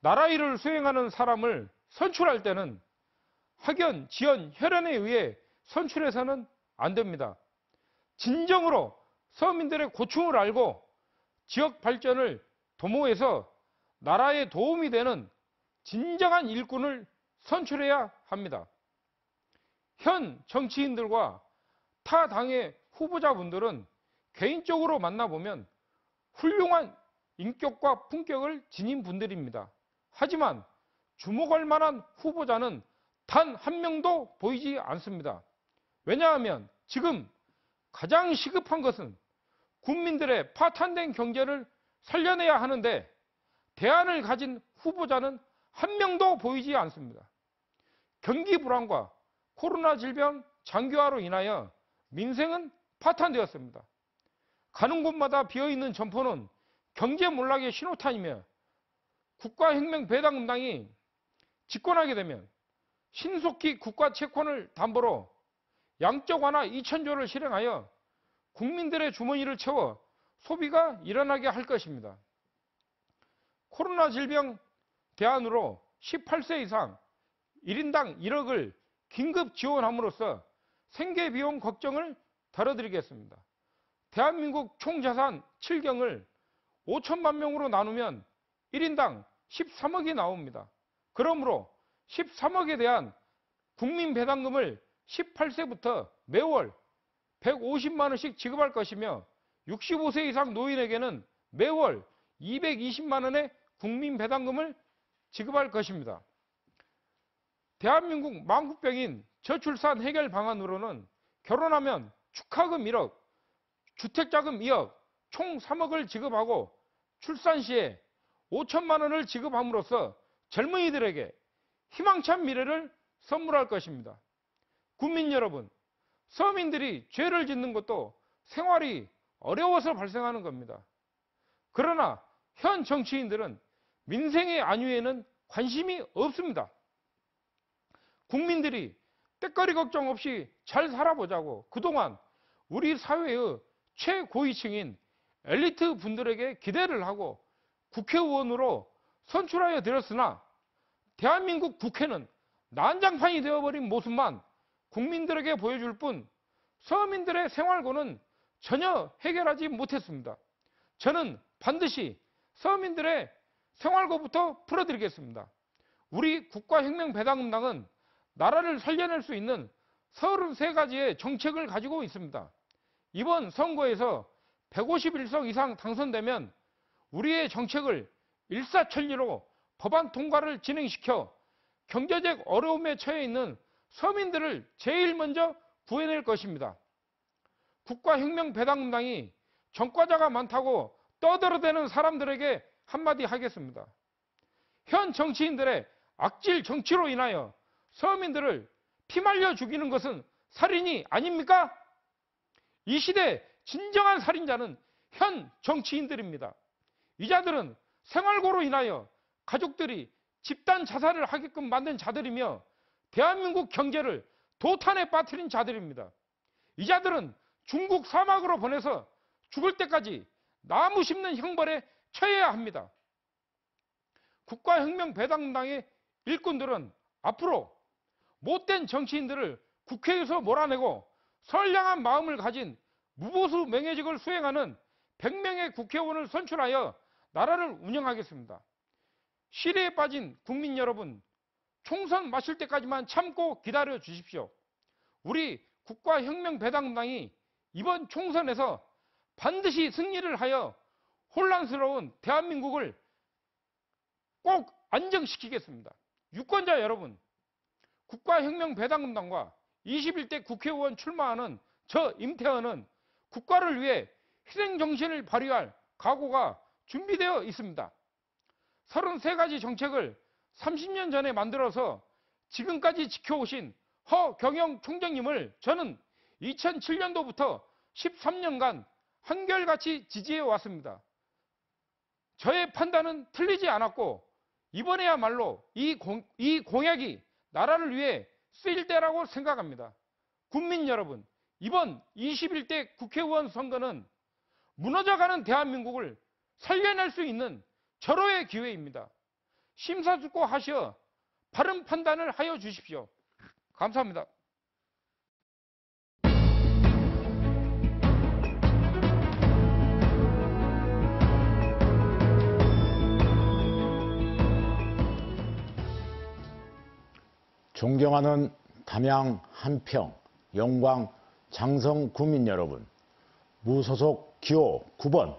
나라 일을 수행하는 사람을 선출할 때는 학연, 지연, 혈연에 의해 선출해서는 안 됩니다. 진정으로 서민들의 고충을 알고 지역 발전을 도모해서 나라에 도움이 되는 진정한 일꾼을 선출해야 합니다. 현 정치인들과 타 당의 후보자분들은 개인적으로 만나보면 훌륭한 인격과 품격을 지닌 분들입니다. 하지만 주목할 만한 후보자는 단 한 명도 보이지 않습니다. 왜냐하면 지금 가장 시급한 것은 국민들의 파탄된 경제를 살려내야 하는데 대안을 가진 후보자는 한 명도 보이지 않습니다. 경기 불황과 코로나 질병 장기화로 인하여 민생은 파탄되었습니다. 가는 곳마다 비어있는 점포는 경제 몰락의 신호탄이며 국가혁명배당금당이 집권하게 되면 신속히 국가 채권을 담보로 양적 완화 2,000조를 실행하여 국민들의 주머니를 채워 소비가 일어나게 할 것입니다. 코로나 질병 대안으로 18세 이상 1인당 1억을 긴급 지원함으로써 생계비용 걱정을 덜어드리겠습니다. 대한민국 총자산 7경을 5천만 명으로 나누면 1인당 13억이 나옵니다. 그러므로 13억에 대한 국민배당금을 18세부터 매월 150만 원씩 지급할 것이며 65세 이상 노인에게는 매월 220만 원의 국민배당금을 지급할 것입니다. 대한민국 망국병인 저출산 해결 방안으로는 결혼하면 축하금 1억, 주택자금 2억, 총 3억을 지급하고 출산 시에 5천만 원을 지급함으로써 젊은이들에게 희망찬 미래를 선물할 것입니다. 국민 여러분, 서민들이 죄를 짓는 것도 생활이 어려워서 발생하는 겁니다. 그러나 현 정치인들은 민생의 안위에는 관심이 없습니다. 국민들이 때거리 걱정 없이 잘 살아보자고 그동안 우리 사회의 최고위층인 엘리트 분들에게 기대를 하고 국회의원으로 선출하여 드렸으나 대한민국 국회는 난장판이 되어버린 모습만 국민들에게 보여줄 뿐 서민들의 생활고는 전혀 해결하지 못했습니다. 저는 반드시 서민들의 생활고부터 풀어드리겠습니다. 우리 국가혁명배당금당은 나라를 살려낼 수 있는 33가지의 정책을 가지고 있습니다. 이번 선거에서 151석 이상 당선되면 우리의 정책을 일사천리로 법안 통과를 진행시켜 경제적 어려움에 처해 있는 서민들을 제일 먼저 구해낼 것입니다. 국가혁명배당금당이 전과자가 많다고 떠들어대는 사람들에게 한마디 하겠습니다. 현 정치인들의 악질 정치로 인하여 서민들을 피말려 죽이는 것은 살인이 아닙니까? 이 시대 진정한 살인자는 현 정치인들입니다. 이 자들은 생활고로 인하여 가족들이 집단 자살을 하게끔 만든 자들이며 대한민국 경제를 도탄에 빠뜨린 자들입니다. 이 자들은 중국 사막으로 보내서 죽을 때까지 나무 심는 형벌에 처해야 합니다. 국가혁명배당금당의 일꾼들은 앞으로 못된 정치인들을 국회에서 몰아내고 선량한 마음을 가진 무보수 명예직을 수행하는 100명의 국회의원을 선출하여 나라를 운영하겠습니다. 시리에 빠진 국민 여러분, 총선 마실 때까지만 참고 기다려 주십시오. 우리 국가혁명배당당이 이번 총선에서 반드시 승리를 하여 혼란스러운 대한민국을 꼭 안정시키겠습니다. 유권자 여러분, 국가혁명배당당과 21대 국회의원 출마하는 저 임태헌은 국가를 위해 희생정신을 발휘할 각오가 준비되어 있습니다. 33가지 정책을 30년 전에 만들어서 지금까지 지켜오신 허경영 총장님을 저는 2007년도부터 13년간 한결같이 지지해 왔습니다. 저의 판단은 틀리지 않았고 이번에야말로 이 공약이 나라를 위해 쓰일 때라고 생각합니다. 국민 여러분, 이번 21대 국회의원 선거는 무너져가는 대한민국을 살려낼 수 있는 절호의 기회입니다. 심사숙고하시어 바른 판단을 하여 주십시오. 감사합니다. 존경하는 담양, 한평, 영광, 장성 구민 여러분, 무소속 기호 9번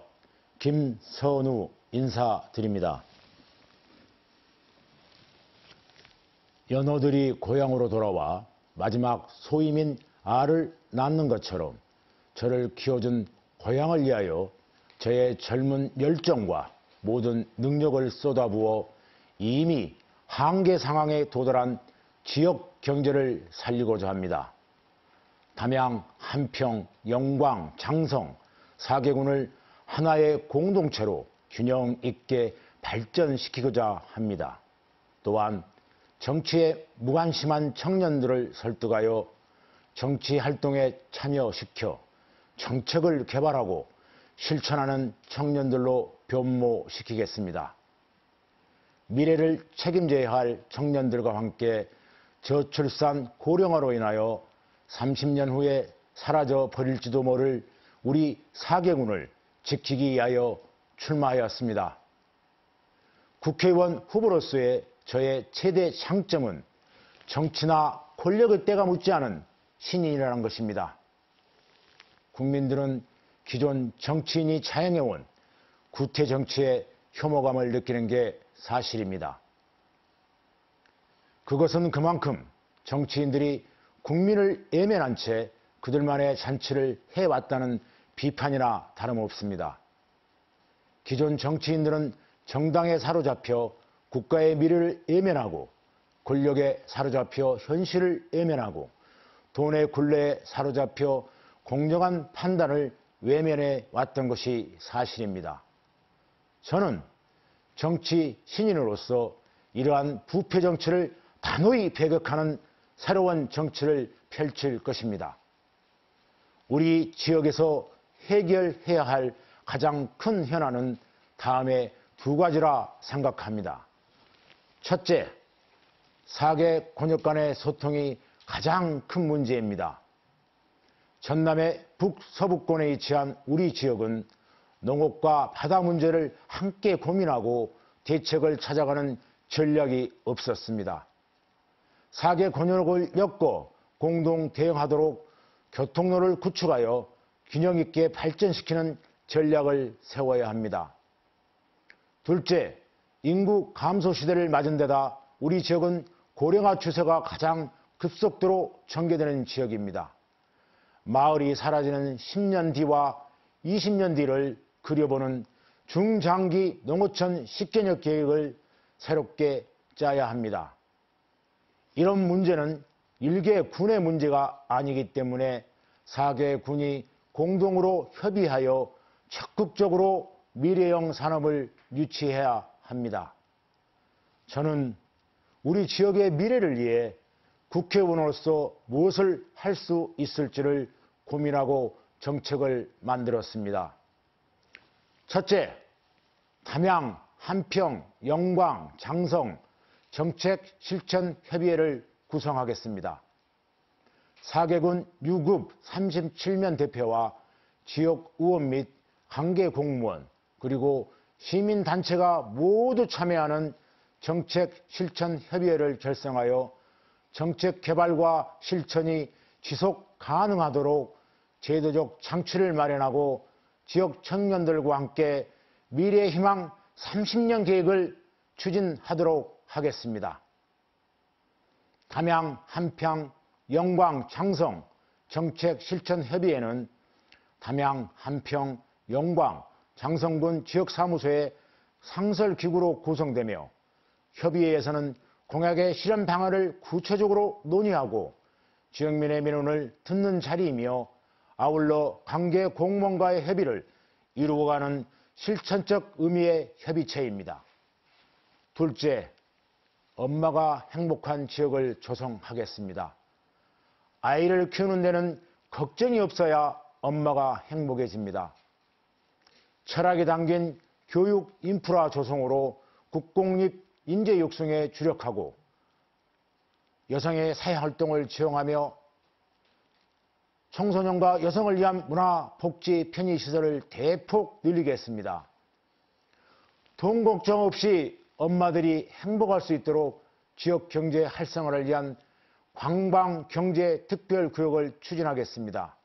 김선우 인사드립니다. 연어들이 고향으로 돌아와 마지막 소임인 알을 낳는 것처럼 저를 키워준 고향을 위하여 저의 젊은 열정과 모든 능력을 쏟아부어 이미 한계 상황에 도달한 지역 경제를 살리고자 합니다. 담양, 한평, 영광, 장성 4개군을 하나의 공동체로 균형 있게 발전시키고자 합니다. 또한 정치에 무관심한 청년들을 설득하여 정치 활동에 참여시켜 정책을 개발하고 실천하는 청년들로 변모시키겠습니다. 미래를 책임져야 할 청년들과 함께 저출산 고령화로 인하여 30년 후에 사라져 버릴지도 모를 우리 4개군을 지키기 위하여 출마하였습니다. 국회의원 후보로서의 저의 최대 장점은 정치나 권력의 때가 묻지 않은 신인이라는 것입니다. 국민들은 기존 정치인이 자행해온 구태 정치에 혐오감을 느끼는 게 사실입니다. 그것은 그만큼 정치인들이 국민을 외면한 채 그들만의 잔치를 해왔다는 비판이나 다름없습니다. 기존 정치인들은 정당에 사로잡혀 국가의 미래를 외면하고 권력에 사로잡혀 현실을 외면하고 돈의 굴레에 사로잡혀 공정한 판단을 외면해 왔던 것이 사실입니다. 저는 정치 신인으로서 이러한 부패 정치를 단호히 배격하는 새로운 정치를 펼칠 것입니다. 우리 지역에서 해결해야 할 가장 큰 현안은 다음에 2가지라 생각합니다. 첫째, 4개 권역 간의 소통이 가장 큰 문제입니다. 전남의 북서부권에 위치한 우리 지역은 농업과 바다 문제를 함께 고민하고 대책을 찾아가는 전략이 없었습니다. 4개 권역을 엮어 공동 대응하도록 교통로를 구축하여 균형 있게 발전시키는 전략을 세워야 합니다. 둘째, 인구 감소 시대를 맞은 데다 우리 지역은 고령화 추세가 가장 급속도로 전개되는 지역입니다. 마을이 사라지는 10년 뒤와 20년 뒤를 그려보는 중장기 농어촌 식견역 계획을 새롭게 짜야 합니다. 이런 문제는 1개 군의 문제가 아니기 때문에 4개 군이 공동으로 협의하여 적극적으로 미래형 산업을 유치해야 합니다. 저는 우리 지역의 미래를 위해 국회의원으로서 무엇을 할 수 있을지를 고민하고 정책을 만들었습니다. 첫째, 담양, 한평, 영광, 장성 정책실천협의회를 구성하겠습니다. 4개군 유급 37면 대표와 지역 의원 및 관계 공무원 그리고 시민단체가 모두 참여하는 정책실천협의회를 결성하여 정책 개발과 실천이 지속 가능하도록 제도적 장치를 마련하고 지역 청년들과 함께 미래희망 30년 계획을 추진하도록 하겠습니다. 담양, 한평, 영광, 장성 정책실천협의회는 담양, 한평, 영광, 장성군 지역사무소의 상설기구로 구성되며 협의회에서는 공약의 실현 방안을 구체적으로 논의하고 지역민의 민원을 듣는 자리이며 아울러 관계 공무원과의 협의를 이루어가는 실천적 의미의 협의체입니다. 둘째, 엄마가 행복한 지역을 조성하겠습니다. 아이를 키우는 데는 걱정이 없어야 엄마가 행복해집니다. 철학이 담긴 교육 인프라 조성으로 국공립 인재 육성에 주력하고 여성의 사회활동을 지원하며 청소년과 여성을 위한 문화, 복지, 편의시설을 대폭 늘리겠습니다. 돈 걱정 없이 엄마들이 행복할 수 있도록 지역 경제 활성화를 위한 관광경제 특별구역을 추진하겠습니다.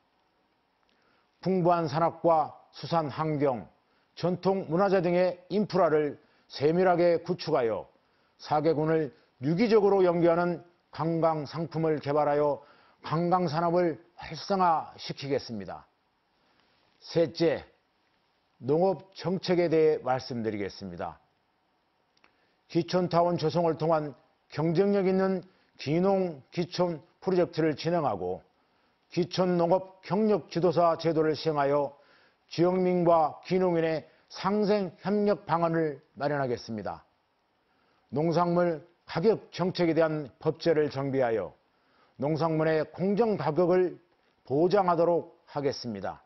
풍부한 산업과 수산 환경, 전통 문화재 등의 인프라를 세밀하게 구축하여 4개군을 유기적으로 연계하는 관광 상품을 개발하여 관광산업을 활성화시키겠습니다. 셋째, 농업 정책에 대해 말씀드리겠습니다. 기촌타운 조성을 통한 경쟁력 있는 기농 기촌 프로젝트를 진행하고 기촌농업 경력지도사 제도를 시행하여 지역민과 기농인의 상생 협력 방안을 마련하겠습니다. 농산물 가격 정책에 대한 법제를 정비하여 농산물의 공정 가격을 보장하도록 하겠습니다.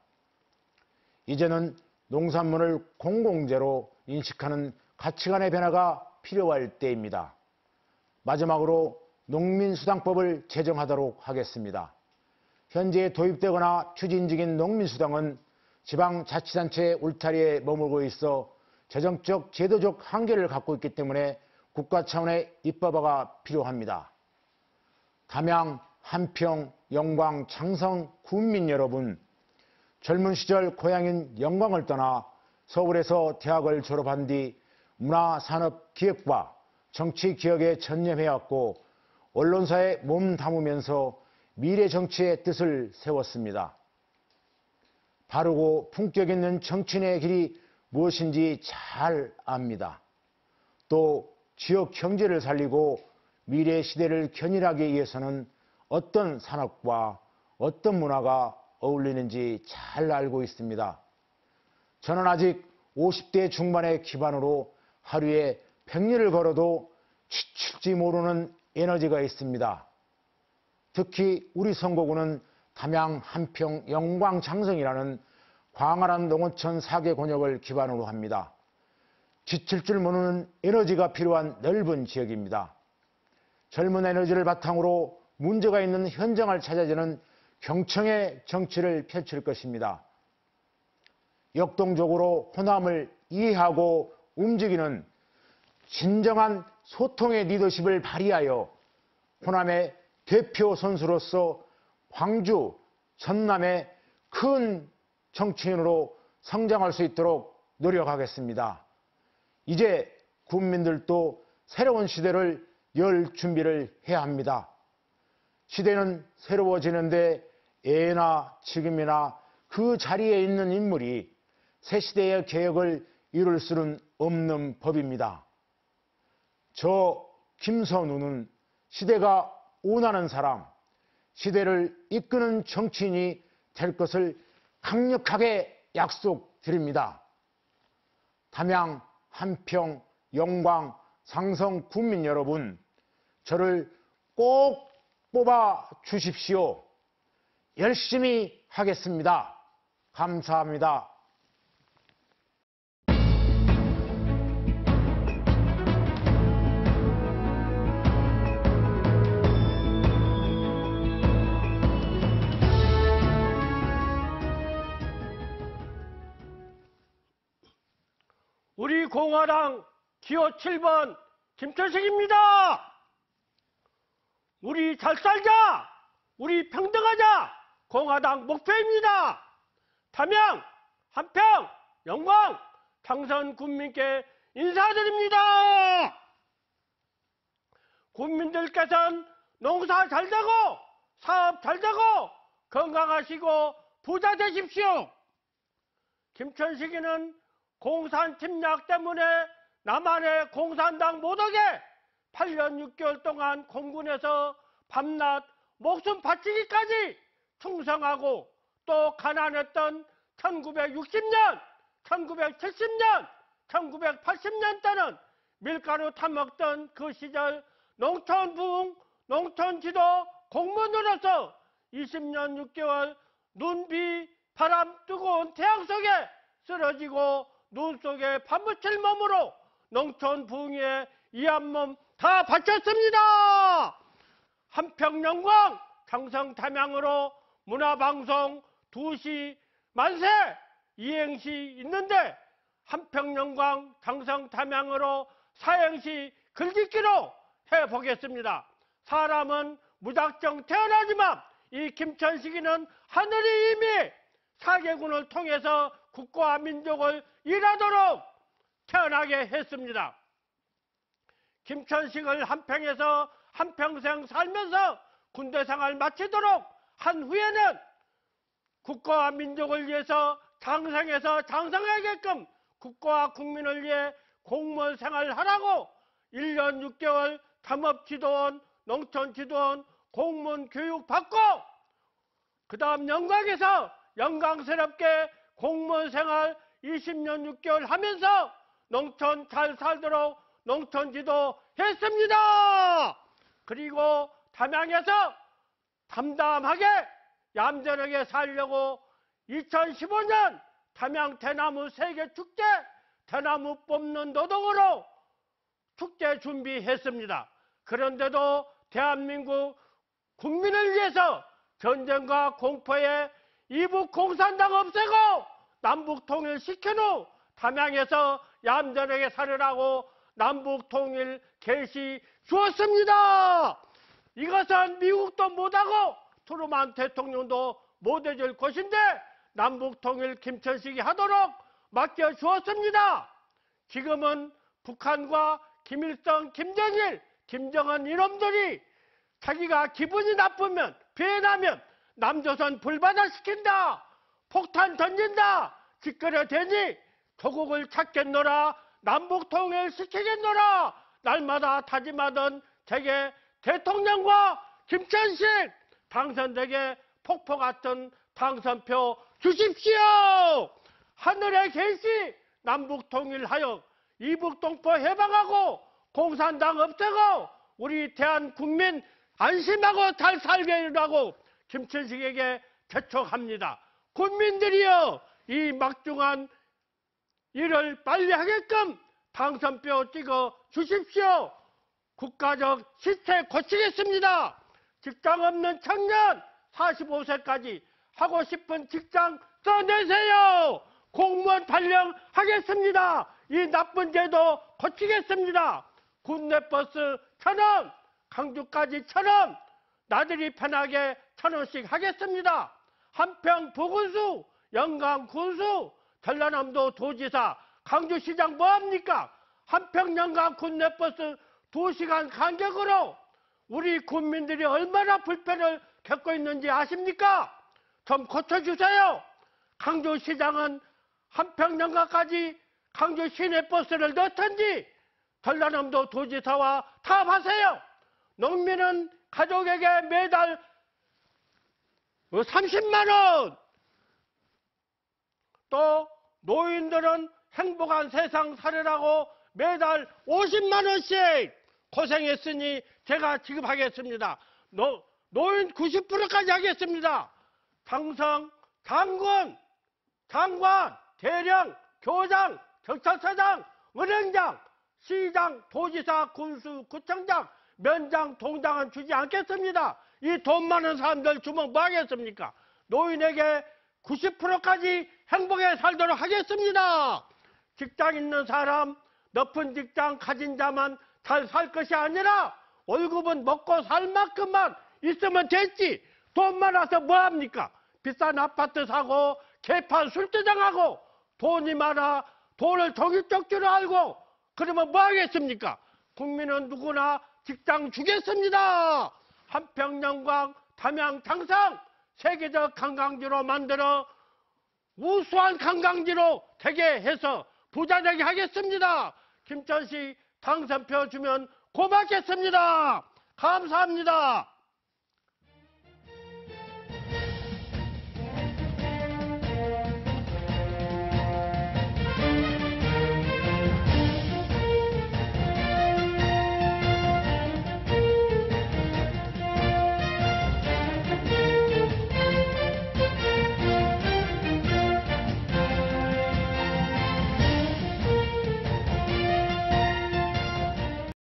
이제는 농산물을 공공재로 인식하는 가치관의 변화가 필요할 때입니다. 마지막으로 농민수당법을 제정하도록 하겠습니다. 현재 도입되거나 추진 중인 농민수당은 지방자치단체의 울타리에 머물고 있어 재정적, 제도적 한계를 갖고 있기 때문에 국가 차원의 입법화가 필요합니다. 담양, 한평, 영광, 장성 군민 여러분, 젊은 시절 고향인 영광을 떠나 서울에서 대학을 졸업한 뒤 문화산업기획과 정치기획에 전념해왔고 언론사에 몸 담으면서 미래정치의 뜻을 세웠습니다. 바르고 품격 있는 정치인의 길이 무엇인지 잘 압니다. 또 지역 경제를 살리고 미래 시대를 견인하기 위해서는 어떤 산업과 어떤 문화가 어울리는지 잘 알고 있습니다. 저는 아직 50대 중반의 기반으로 하루에 100리를 걸어도 지칠지 모르는 에너지가 있습니다. 특히 우리 선거구는 담양, 한평, 영광, 장성이라는 광활한 농어촌 4개 권역을 기반으로 합니다. 지칠 줄 모르는 에너지가 필요한 넓은 지역입니다. 젊은 에너지를 바탕으로 문제가 있는 현장을 찾아주는 경청의 정치를 펼칠 것입니다. 역동적으로 호남을 이해하고 움직이는 진정한 소통의 리더십을 발휘하여 호남의 대표 선수로서 광주, 전남의 큰 정치인으로 성장할 수 있도록 노력하겠습니다. 이제 국민들도 새로운 시대를 열 준비를 해야 합니다. 시대는 새로워지는데 예나 지금이나 그 자리에 있는 인물이 새 시대의 개혁을 이룰 수는 없는 법입니다. 저 김선우는 시대가 원하는 사람, 시대를 이끄는 정치인이 될 것을 강력하게 약속드립니다. 담양, 한평, 영광, 장성 군민 여러분, 저를 꼭 뽑아 주십시오. 열심히 하겠습니다. 감사합니다. 우리 공화당 기호 7번 김천식입니다. 우리 잘 살자, 우리 평등하자, 공화당 목표입니다. 담양, 한평, 영광, 당선 국민께 인사드립니다. 국민들께서는 농사 잘 되고 사업 잘 되고 건강하시고 부자 되십시오. 김천식이는 공산 침략 때문에 남한의 공산당 모독에 8년 6개월 동안 공군에서 밤낮 목숨 바치기까지 충성하고 또 가난했던 1960년, 1970년, 1980년 때는 밀가루 타먹던 그 시절 농촌 부흥, 농촌 지도 공무원으로서 20년 6개월 눈, 비, 바람, 뜨거운 태양 속에 쓰러지고 눈 속에 파묻힐 몸으로 농촌 부흥에 이 한 몸 다 바쳤습니다. 한평영광 장성 담양으로 문화방송 2시 만세 이행시 있는데 한평영광 장성 담양으로 사행시 글짓기로 해보겠습니다. 사람은 무작정 태어나지만 이 김천식이는 하늘이 이미 사개군을 통해서 국가와 민족을 일하도록 태어나게 했습니다. 김천식을 한평에서 한평생 살면서 군대 생활 마치도록 한 후에는 국가와 민족을 위해서 장성해서 장성하게끔 국가와 국민을 위해 공무원 생활을 하라고 1년 6개월 담업지도원, 농촌지도원, 공무원 교육 받고 그 다음 영광에서 영광스럽게 공무원 생활 20년 6개월 하면서 농촌 잘 살도록 농촌지도 했습니다. 그리고 담양에서 담담하게 얌전하게 살려고 2015년 담양 대나무 세계축제 대나무 뽑는 노동으로 축제 준비했습니다. 그런데도 대한민국 국민을 위해서 전쟁과 공포에 이북 공산당 없애고 남북 통일 시킨 후 담양에서 얌전하게 살으라고 남북 통일 계시 주었습니다. 이것은 미국도 못하고 트루만 대통령도 못해줄 것인데 남북 통일 김천식이 하도록 맡겨 주었습니다. 지금은 북한과 김일성, 김정일, 김정은 이놈들이 자기가 기분이 나쁘면 피해나면 남조선 불바다시킨다, 폭탄 던진다, 짓거려대니 조국을 찾겠노라, 남북통일 시키겠노라 날마다 다짐하던 제게 대통령과 김천식 당선되게 폭포 같은 당선표 주십시오. 하늘에 계시 남북통일하여 이북동포 해방하고 공산당 없애고 우리 대한국민 안심하고 잘 살게 하라고 김천식에게 재촉합니다. 국민들이여 이 막중한 일을 빨리 하게끔 당선표 찍어 주십시오. 국가적 시체 고치겠습니다. 직장 없는 청년 45세까지 하고 싶은 직장 써내세요. 공무원 발령하겠습니다. 이 나쁜 제도 고치겠습니다. 군내버스 1,000원, 강주까지 1,000원, 나들이 편하게 1,000원씩 하겠습니다. 한평 보건소, 영광 군수, 전라남도 도지사, 강주시장 뭐합니까? 한평 영광 군내버스 2시간 간격으로 우리 국민들이 얼마나 불편을 겪고 있는지 아십니까? 좀 고쳐주세요. 강주시장은 한평 영광까지 강주 시내버스를 넣던지 전라남도 도지사와 타협하세요. 농민은 가족에게 매달 30만 원, 또 노인들은 행복한 세상 살으라고 매달 50만 원씩 고생했으니 제가 지급하겠습니다. 노인 90%까지 하겠습니다. 장성, 장군, 장관, 대령, 교장, 경찰서장, 은행장, 시장, 도지사, 군수, 구청장, 면장, 동장은 주지 않겠습니다. 이 돈 많은 사람들 주면 뭐 하겠습니까? 노인에게 90%까지 행복하게 살도록 하겠습니다. 직장 있는 사람, 높은 직장 가진 자만 잘 살 것이 아니라 월급은 먹고 살 만큼만 있으면 됐지. 돈 많아서 뭐합니까? 비싼 아파트 사고 개판 술주장하고 돈이 많아 돈을 종이 쪽지로 알고 그러면 뭐 하겠습니까? 국민은 누구나 직장 주겠습니다. 한평영광 담양 장성 세계적 관광지로 만들어 우수한 관광지로 되게 해서 부자 되게 하겠습니다. 김천시 당선표 주면 고맙겠습니다. 감사합니다.